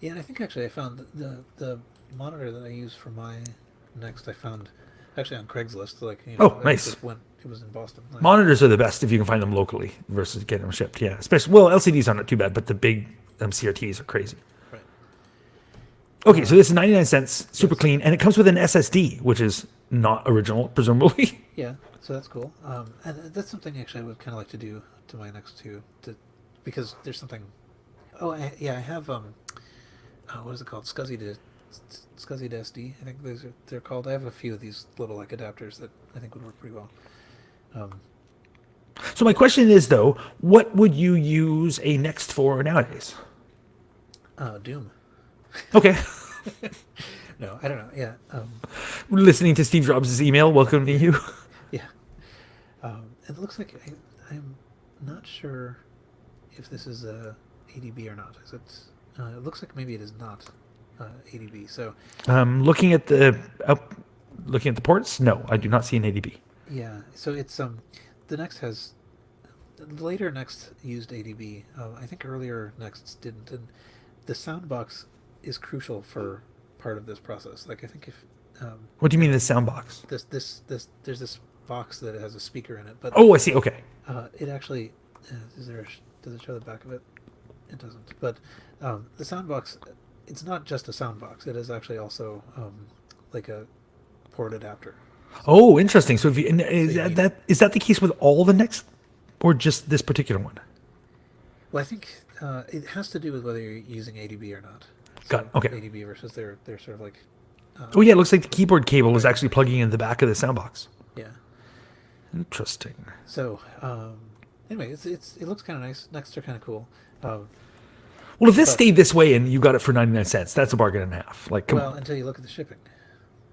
Yeah, and I think actually I found the monitor that I use for my Next. I found actually on Craigslist. Oh, I nice. just it was in Boston. Monitors are the best if you can find them locally versus getting them shipped. Yeah, especially LCDs aren't too bad, but the big CRTs are crazy. Right. Okay, so this is 99 cents, super Yes. clean, and it comes with an SSD, which is not original, presumably. Yeah, so that's cool. And that's something actually I would kind of like to do to my Next too, because there's something. Oh, I have what is it called? SCSI to SD. I think they're called. I have a few of these little adapters that I think would work pretty well. So my question is, though, what would you use a Next for nowadays? Doom. Okay. No, I don't know. Yeah. Listening to Steve Jobs' email welcoming you. Yeah. It looks like I'm not sure if this is a ADB or not. Is it? It looks like maybe it is not ADB. So Looking at the ports, no, I do not see an ADB. yeah. So it's the Next has later Next used ADB. I think earlier Nexts didn't. And the sound box is crucial for part of this process. Like I think if What do you mean the sound box? this there's this box that has a speaker in it, but Oh, I see. Okay. it actually does it show the back of it? It doesn't. But the sound box, it's not just a sound box. It is actually also like a port adapter. Oh, interesting. So if you, and So is that the case with all the Next, or just this particular one? Well, I think it has to do with whether you're using ADB or not. Got it. Okay. ADB versus they're sort of like. Oh yeah, it looks like the keyboard cable is actually plugging in the back of the sound box. Yeah. Interesting. So anyway, it looks kind of nice. Next are kind of cool. Well, if this But- stayed this way and you got it for 99 cents, that's a bargain and a half. Like, come Well, on. until you look at the shipping.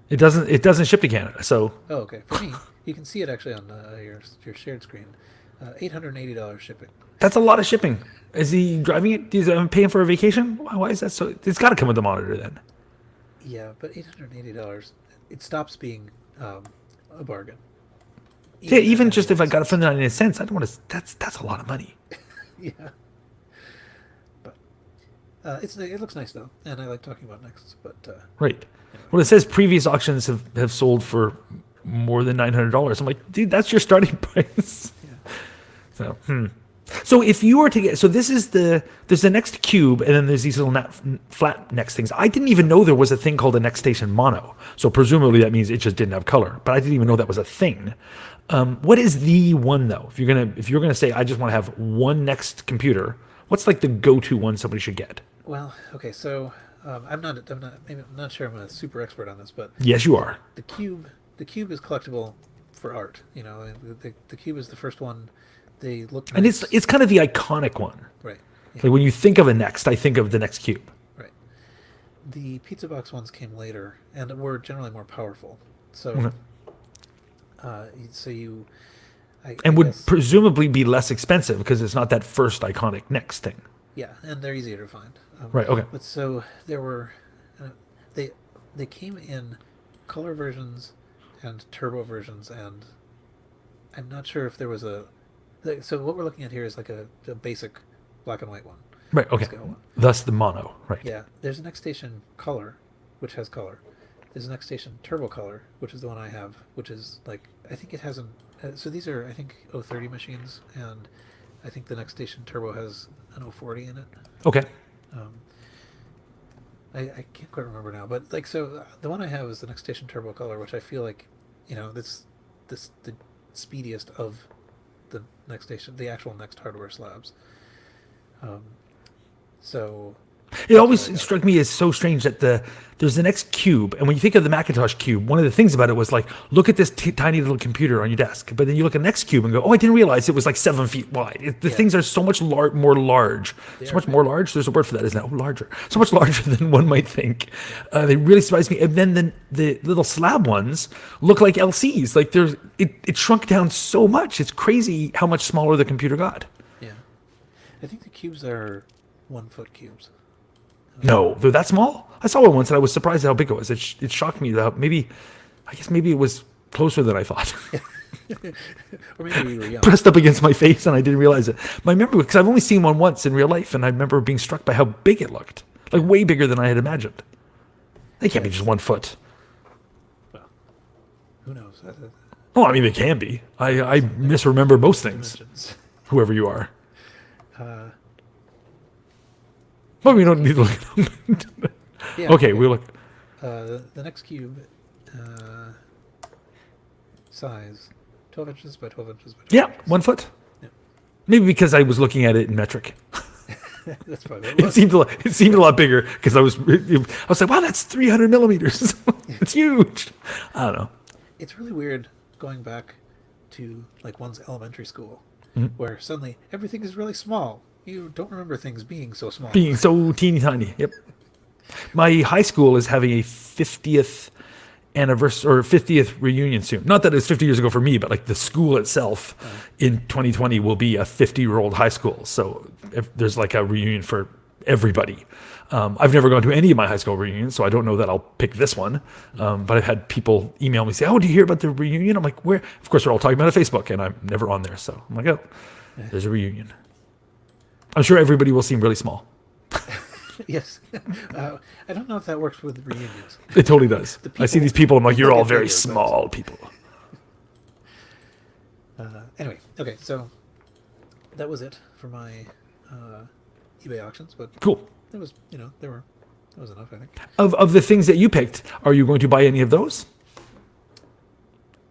It doesn't ship to Canada. So, Oh, okay. For me, you can see it actually on your shared screen. $880 shipping. that's a lot of shipping. Is he driving it? Is he paying for a vacation? Why is that so? It's got to come with the monitor then. Yeah, but $880, it stops being a bargain. Yeah, even at just if I 99 got it for 99 cents, I don't want to. That's a lot of money. Yeah. But it looks nice though, and I like talking about Nexts. But Right. Well, it says previous auctions have sold for more than $900. I'm like, dude, that's your starting price. yeah, So, So if you were to get, so there's the Next Cube, and then there's these little flat Next things. I didn't even know there was a thing called a Next Station Mono. So presumably that means it just didn't have color, but I didn't even know that was a thing. What is the one though? If you're gonna say I just want to have one Next computer, what's like the go-to one somebody should get? well, okay. So I'm not sure I'm a super expert on this, but Yes, you are. the cube is collectible for art. You know, the cube is the first one. They look And nice. it's kind of the iconic one. Right. Yeah, Like when you think of a Next, I think of the Next Cube. right. The pizza box ones came later and were generally more powerful. So, Okay. so you, I And would guess- presumably be less expensive because it's not that first iconic Next thing. yeah, and they're easier to find. Right, okay. But so there were, they came in color versions and turbo versions, and I'm not sure if there was so what we're looking at here is like a basic black and white one. Right, okay. Scale one. Thus the mono, right. Yeah, there's an Next Station Color, which has color. There's an Next Station Turbo Color, which is the one I have, which is like I think it has so these are I think 030 machines, and I think the Next Station Turbo has an 040 in it. Okay. I can't quite remember now, but like so the one I have is the Next Station Turbo Color, which I feel like this the speediest of the Next Station, the actual Next hardware slabs. So It always struck me as so strange that there's the Next Cube, and when you think of the Macintosh Cube, one of the things about it was like, look at this tiny little computer on your desk. But then you look at the Next Cube and go, oh, I didn't realize it was like 7 feet wide. The Yeah. things are so much more large. So are much big. more large? There's a word for that, isn't it? Oh, larger. So much larger than one might think. They really surprised me. And then the little slab ones look like LCs. Like it shrunk down so much. It's crazy how much smaller the computer got. yeah, I think the cubes are 1 foot cubes. No, they're that small. I saw one once and I was surprised at how big it was. It shocked me that maybe it was closer than I thought. Or maybe we were young. Pressed up against my face and I didn't realize it. My memory, because I've only seen one once in real life, and I remember being struck by how big it looked, like way bigger than I had imagined. They can't be just 1 foot. Well, who knows? Oh, I mean they can be. I misremember most things. Dimensions. Whoever you are. Well, we don't need to look. Yeah, Okay, we'll look. The Next Cube size 12 inches by 12 inches by 12 Yeah, inches. 1 foot. Yeah. Maybe because I was looking at it in metric. That's probably what it It was. seemed a lot bigger because I was like, wow, that's 300 millimeters. It's huge. I don't know. It's really weird going back to like one's elementary school, Mm-hmm. where suddenly everything is really small. You don't remember things being so small. Being so teeny tiny. Yep. My high school is having a 50th anniversary or 50th reunion soon. Not that it's 50 years ago for me, but like the school itself in 2020 will be a 50-year-old high school. So if there's like a reunion for everybody. I've never gone to any of my high school reunions, so I don't know that I'll pick this one. But I've had people email me say, "Oh, do you hear about the reunion?" I'm like, "Where?" Of course, we're all talking about it on Facebook, and I'm never on there. So I'm like, "Oh, there's a reunion." I'm sure everybody will seem really small. Yes. I don't know if that works with reunions. It totally does. I see these people. I'm like, "You're all get very bigger, but- small people." Anyway, okay, so that was it for my eBay auctions, but Cool. it was, that was enough, I think. Of the things that you picked, are you going to buy any of those?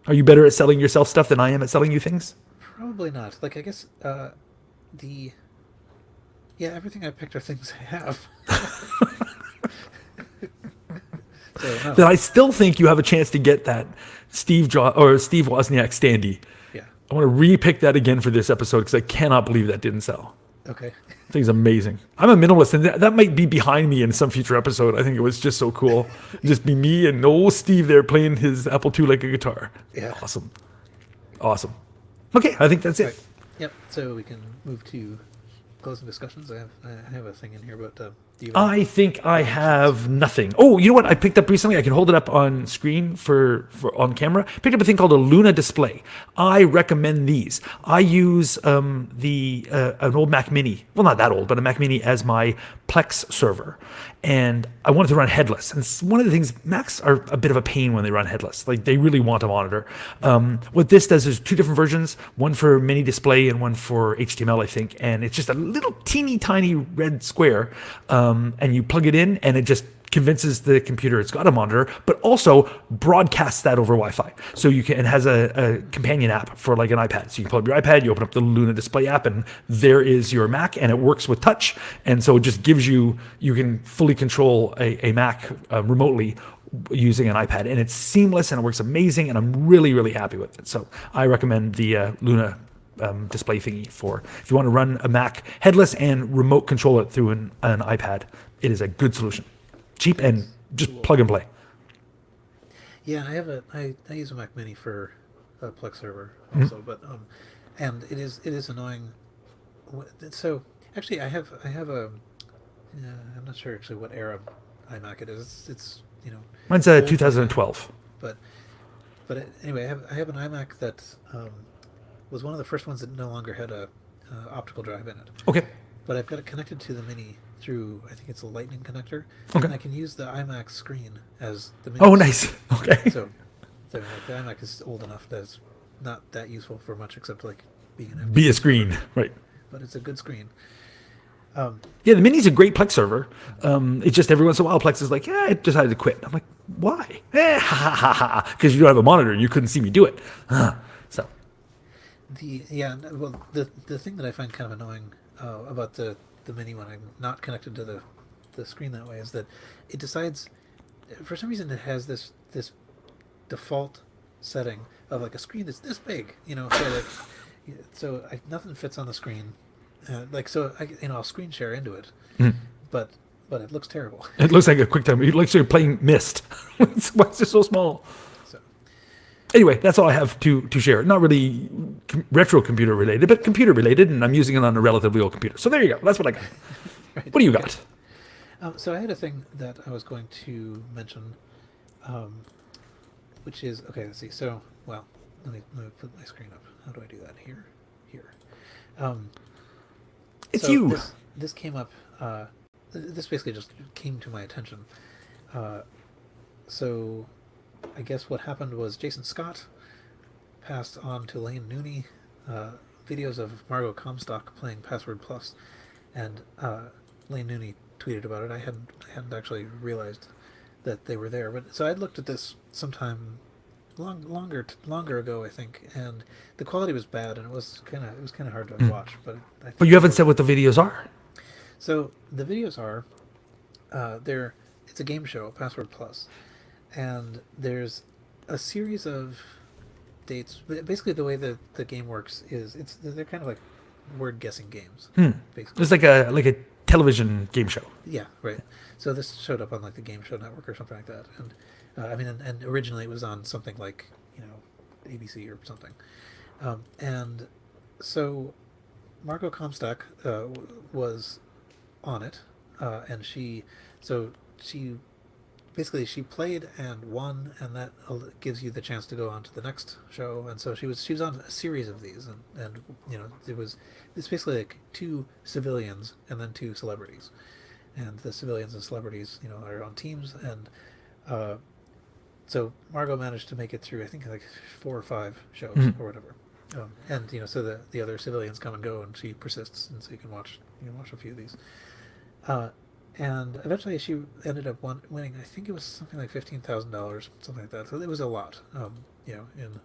Are you better at selling yourself stuff than I am at selling you things? Probably not. Like, I guess everything I picked are things I have. So, no. Then I still think you have a chance to get that Steve Wozniak standee. Yeah. I want to re-pick that again for this episode because I cannot believe that didn't sell. Okay. I think it's amazing. I'm a minimalist, and that might be behind me in some future episode. I think it was just so cool. Just be me and old Steve there playing his Apple II like a guitar. Yeah. Awesome. Okay, I think that's it. Right. Yep. So we can move to closing discussions. I have a thing in here, but do you? I think I have nothing. Oh, you know what I picked up recently? I can hold it up on screen for on camera. Picked up a thing called a Luna display. I recommend these. I use an old Mac Mini. Well, not that old, but a Mac Mini as my Plex server. And I wanted to run headless. And one of the things, Macs are a bit of a pain when they run headless. Like, they really want a monitor. What this does is two different versions, one for mini display and one for HTML, I think. And it's just a little teeny tiny red square. And you plug it in and it just convinces the computer it's got a monitor, but also broadcasts that over Wi-Fi. So you can, it has a companion app for like an iPad. So you can pull up your iPad, you open up the Luna display app, and there is your Mac, and it works with touch. And so it just gives you can fully control a Mac remotely using an iPad, and it's seamless and it works amazing. And I'm really, really happy with it. So I recommend the Luna display thingy for if you want to run a Mac headless and remote control it through an iPad. It is a good solution. Cheap and just plug and play. Yeah, I use a Mac Mini for a Plex server also, but and it is annoying. So actually, I have a I'm not sure actually what era iMac it is. It's Mine's a 2012. But anyway, I have an iMac that was one of the first ones that no longer had a optical drive in it. Okay. But I've got it connected to the Mini through, I think it's a Lightning connector. Okay. And I can use the iMac screen as the Mini. Oh, nice. Okay. So like, the iMac is old enough that it's not that useful for much except like being an Be a screen, right? But it's a good screen. Yeah, the Mini's a great Plex server. It's just every once in a while Plex is like, it decided to quit. I'm like, why? Because you don't have a monitor. You couldn't see me do it. So. The thing that I find kind of annoying about the Mini when I'm not connected to the screen that way is that it decides, for some reason, it has this default setting of like a screen that's this big, so nothing fits on the screen, I'll screen share into it, but it looks terrible. It looks like a QuickTime. It looks like you're playing Myst. Why is it so small? So. Anyway, that's all I have to share. Not really retro computer related, but computer related, and I'm using it on a relatively old computer. So there you go. That's what I got. Right. What do you got? So I had a thing that I was going to mention, which is, okay, let's see. So, well, let me put my screen up. How do I do that? Here. It's so you. This came up, this basically just came to my attention. So I guess what happened was Jason Scott passed on to Lane Nooney videos of Margot Comstock playing Password Plus, and Lane Nooney tweeted about it. I hadn't actually realized that they were there, but so I looked at this sometime longer ago, I think, and the quality was bad, and it was kind of hard to watch. But But you haven't said what the videos are. So the videos are it's a game show, Password Plus, and there's a series of dates. Basically, the way the game works is they're kind of like word guessing games. Basically, It's like a television game show. yeah, right. So this showed up on like the Game Show Network or something like that, and and originally it was on something like ABC or something, and so Margot Comstock was on it, and she basically she played and won, and that gives you the chance to go on to the next show. And so she was on a series of these, and it's basically like two civilians and then two celebrities, and the civilians and celebrities are on teams, and uh, so Margot managed to make it through I think like 4 or 5 shows or whatever. And so the other civilians come and go, and she persists, and so you can watch a few of these. Uh, and eventually she ended up winning. I think it was something like $15,000, something like that. So it was a lot. In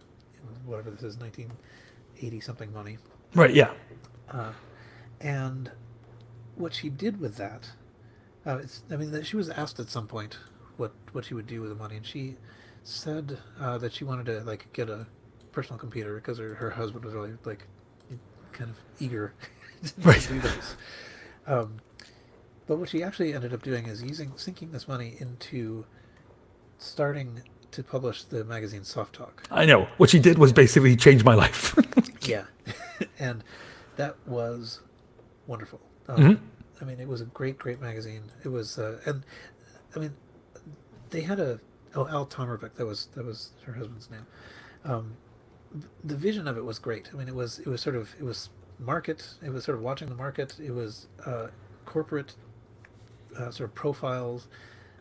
whatever this is, 1980 something money. Right. Yeah. And what she did with that, she was asked at some point what she would do with the money, and she said that she wanted to like get a personal computer because her husband was really like kind of eager to do this. But what she actually ended up doing is sinking this money into starting to publish the magazine Soft Talk. I know. What she did was basically change my life. Yeah. And that was wonderful. I mean, it was a great magazine. It was, and I mean, they had Al Tomervik, that was her husband's name. The vision of it was great. I mean, it was sort of watching the market. It was corporate sort of profiles.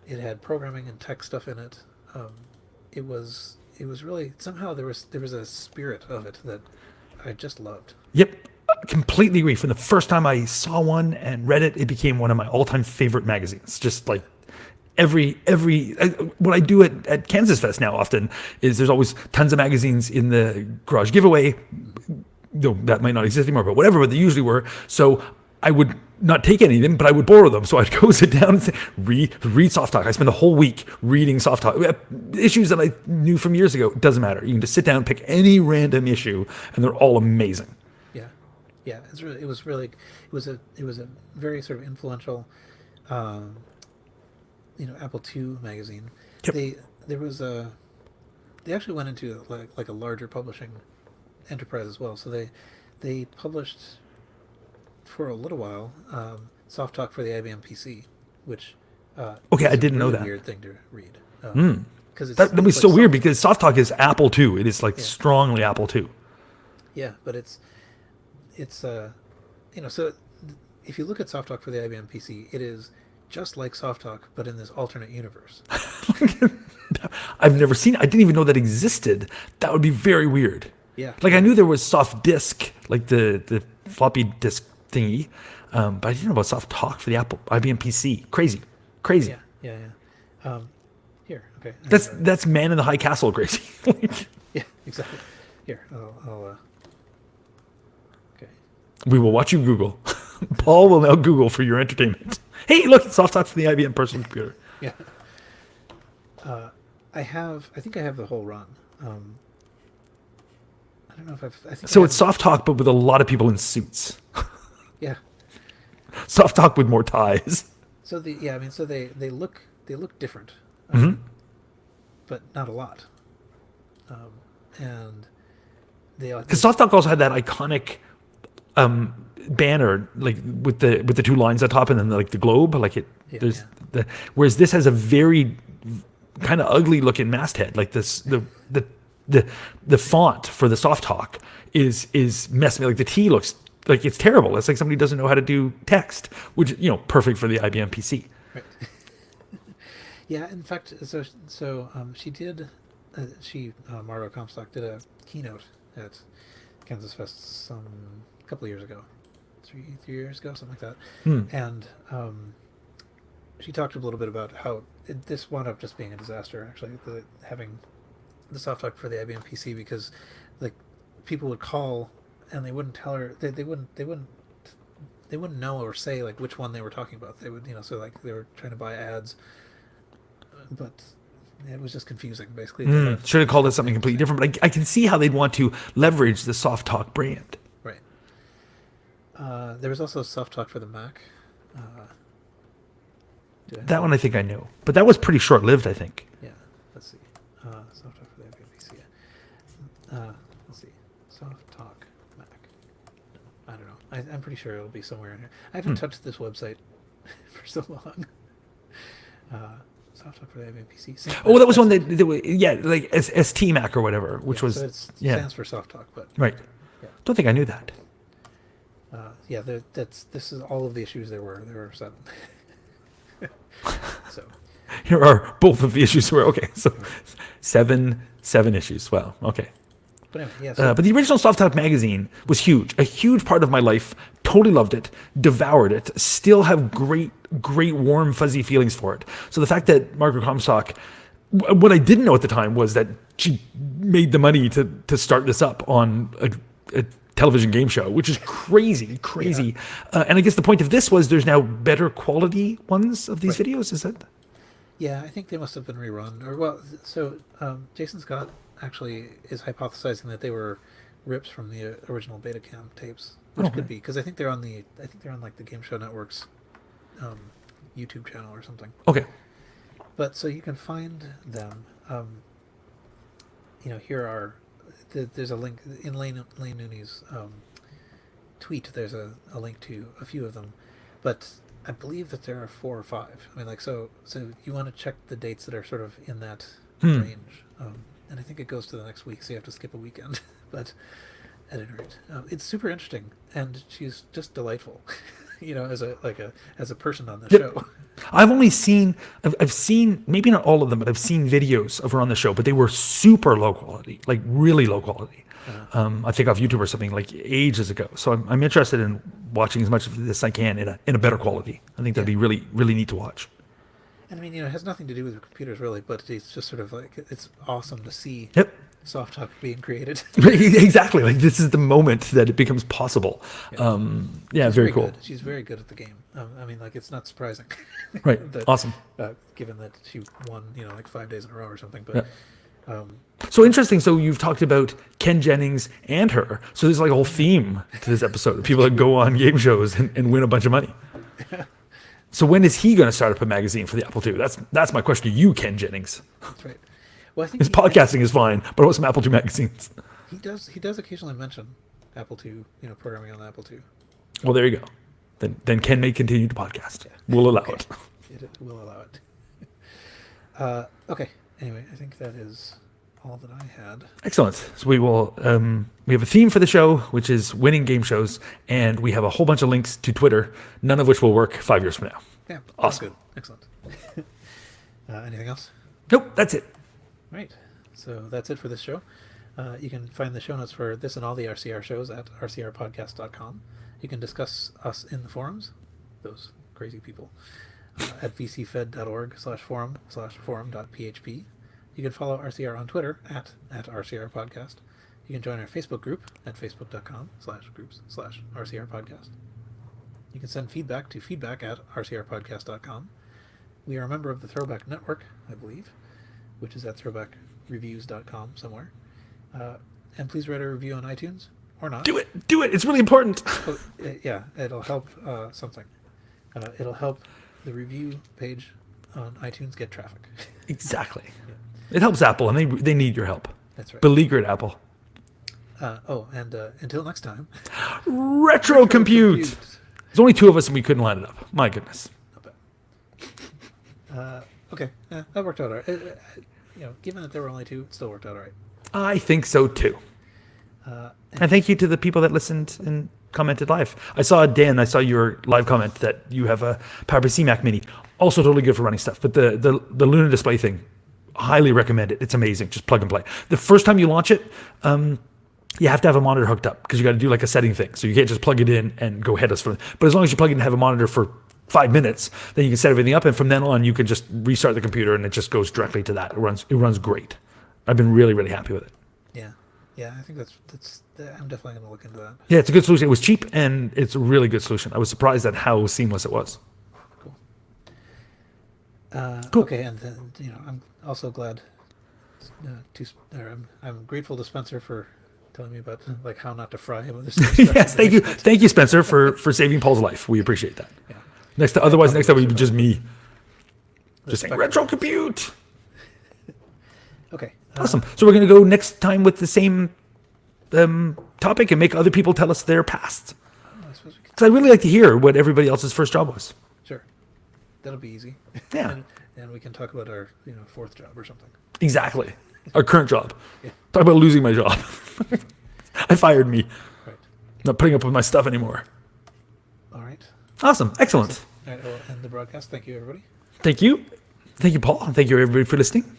It had programming and tech stuff in it. It was really, somehow there was a spirit of it that I just loved. Yep. Completely agree. From the first time I saw one and read it, it became one of my all-time favorite magazines. Just like what I do at Kansas Fest now often is there's always tons of magazines in the garage giveaway. Though that might not exist anymore, but whatever, but they usually were. So I would not take any of them, but I would borrow them. So I'd go sit down and say, read Soft Talk. I spent the whole week reading Soft Talk. Issues that I knew from years ago, it doesn't matter. You can just sit down and pick any random issue, and they're all amazing. Yeah, it was a very sort of influential, Apple II magazine. Yep. They actually went into like a larger publishing enterprise as well. So they published for a little while Soft Talk for the IBM PC, which okay, I is didn't a really know that. weird thing to read. Because That was so weird because Soft Talk is Apple II. It is like strongly Apple II. Yeah, but it's so if you look at Soft Talk for the IBM PC, it is just like Soft Talk, but in this alternate universe. I've never seen it. I didn't even know that existed. That would be very weird. Yeah. Like I knew there was Soft Disk, like the floppy disk thingy, but I didn't know about Soft Talk for the IBM PC. Crazy. Yeah. Here, okay. That's Man in the High Castle crazy. Yeah, exactly. Here, I'll okay. We will watch you Google. Paul will now Google for your entertainment. Hey, look, it's Soft Talk for the IBM personal computer. Yeah. I think I have the whole run. I don't know if I think So it's Soft Talk, but with a lot of people in suits. Yeah. Soft Talk with more ties. So they look different, but not a lot. And because Soft Talk also had that iconic banner, like with the two lines at top and then like the globe, like it. Whereas this has a very kind of ugly looking masthead, like this the font for the Soft Talk is messing. Like the T looks like it's terrible. It's like somebody doesn't know how to do text, which perfect for the IBM PC. Right. Yeah, in fact, so she did. Margot Comstock did a keynote at Kansas Fest a couple of years ago, 3 years ago, something like that. And she talked a little bit about how this wound up just being a disaster, actually, having the Soft Talk for the IBM PC, because like people would call and they wouldn't tell her, they wouldn't know or say like which one they were talking about. They would, so like they were trying to buy ads, but it was just confusing, basically. Should have called it something completely different, but I can see how they'd want to leverage the Soft Talk brand. Right. There was also Soft Talk for the Mac. That one I think I knew, but that was pretty short-lived, I think. Yeah. Let's see. Soft Talk for the IBM PC. Let's see. Soft Talk Mac. No, I don't know. I'm pretty sure it'll be somewhere in here. I haven't touched this website for so long. Soft talk for the IBM PC. Oh, that was one that like STMac or whatever, which was so it stands for soft talk, but right. Yeah. Don't think I knew that. This is all of the issues there were. There were 7. So Here are both of the issues where okay, so seven issues. Well, okay. but anyway, yeah. But the original Soft Talk magazine was huge, a huge part of my life. Totally loved it, devoured it. Still have great, warm, fuzzy feelings for it. So the fact that Margaret Comstock, what I didn't know at the time was that she made the money to start this up on a television game show, which is crazy. Yeah. And I guess the point of this was there's now better quality ones of these videos. Is that? Yeah, I think they must have been rerun. So Jason Scott actually is hypothesizing that they were rips from the original Betacam tapes, which could be because I think they're on like the Game Show Network's YouTube channel or something. Okay. But so you can find them. Here are. There's a link in Lane Nooney's tweet. There's a link to a few of them, but I believe that there are 4 or 5. I mean, like so you want to check the dates that are sort of in that range, and I think it goes to the next week, so you have to skip a weekend. But at any rate, it's super interesting, and she's just delightful. As a person on the show. I've seen maybe not all of them, but I've seen videos of her on the show, but they were super low quality, like really low quality. I think off YouTube or something like ages ago. So I'm interested in watching as much of this I can in a better quality. I think that'd be really, really neat to watch. And I mean, it has nothing to do with computers really, but it's just sort of like, it's awesome to see soft talk being created. Exactly. Like this is the moment that it becomes possible. She's very cool. Good. She's very good at the game. I mean, like, it's not surprising. Right. Awesome. Given that she won, like 5 days in a row or something. But so interesting. So you've talked about Ken Jennings and her. So there's like a whole theme to this episode of people that go on game shows and win a bunch of money. So when is he going to start up a magazine for the Apple II? That's my question to you, Ken Jennings. That's right. Well, I think his podcasting is fine, but what some Apple II magazines? He does occasionally mention Apple II, programming on the Apple II. Well, there you go. Then Ken may continue to podcast. Yeah. We'll allow it. We'll allow it. Okay. Anyway, I think that is all that I had. Excellent. So we will. We have a theme for the show, which is winning game shows, and we have a whole bunch of links to Twitter, none of which will work 5 years from now. Yeah. Awesome. Good. Excellent. Anything else? Nope. That's it. Right. So that's it for this show. You can find the show notes for this and all the RCR shows at rcrpodcast.com. You can discuss us in the forums, those crazy people, at vcfed.org/forum/forum.php. You can follow RCR on Twitter at RCRpodcast. You can join our Facebook group at facebook.com/groups/RCRpodcast. You can send feedback to feedback@rcrpodcast.com. We are a member of the Throwback Network, I believe, which is at throwbackreviews.com somewhere. And please write a review on iTunes, or not. Do it! It's really important. Yeah, it'll help something. It'll help the review page on iTunes get traffic. Exactly. Yeah. It helps Apple, and they need your help. That's right. Beleaguered Apple. And until next time. Retrocompute! There's only 2 of us, and we couldn't line it up. My goodness. Not bad. Okay, that worked out all right. Given that there were only 2, it still worked out all right. I think so too. And thank you to the people that listened and commented live. I saw your live comment that you have a PowerPC Mac Mini. Also totally good for running stuff. But the Luna display thing, highly recommend it. It's amazing. Just plug and play. The first time you launch it, you have to have a monitor hooked up because you got to do like a setting thing. So you can't just plug it in and go headless from it. But as long as you plug it in and have a monitor for 5 minutes, then you can set everything up, and from then on you can just restart the computer and it just goes directly to that. It runs great. I've been really, really happy with it. Yeah, I think that's I'm definitely going to look into that. Yeah, it's a good solution. It was cheap and it's a really good solution. I was surprised at how seamless it was. Cool. Okay, and then, I'm also glad I'm grateful to Spencer for telling me about like how not to fry him with this. Yes, thank you, Spencer, for saving Paul's life. We appreciate that. Yeah. Next time it would be just me, just saying Retrocompute. Okay. Awesome. So we're going to go next time with the same topic and make other people tell us their past. Because I really like to hear what everybody else's first job was. Sure. That'll be easy. Yeah. And we can talk about our fourth job or something. Exactly. Our current job. Yeah. Talk about losing my job. I fired me. Right. Not putting up with my stuff anymore. All right. Awesome. Excellent. All right. I'll end the broadcast. Thank you, everybody. Thank you. Thank you, Paul. Thank you, everybody, for listening.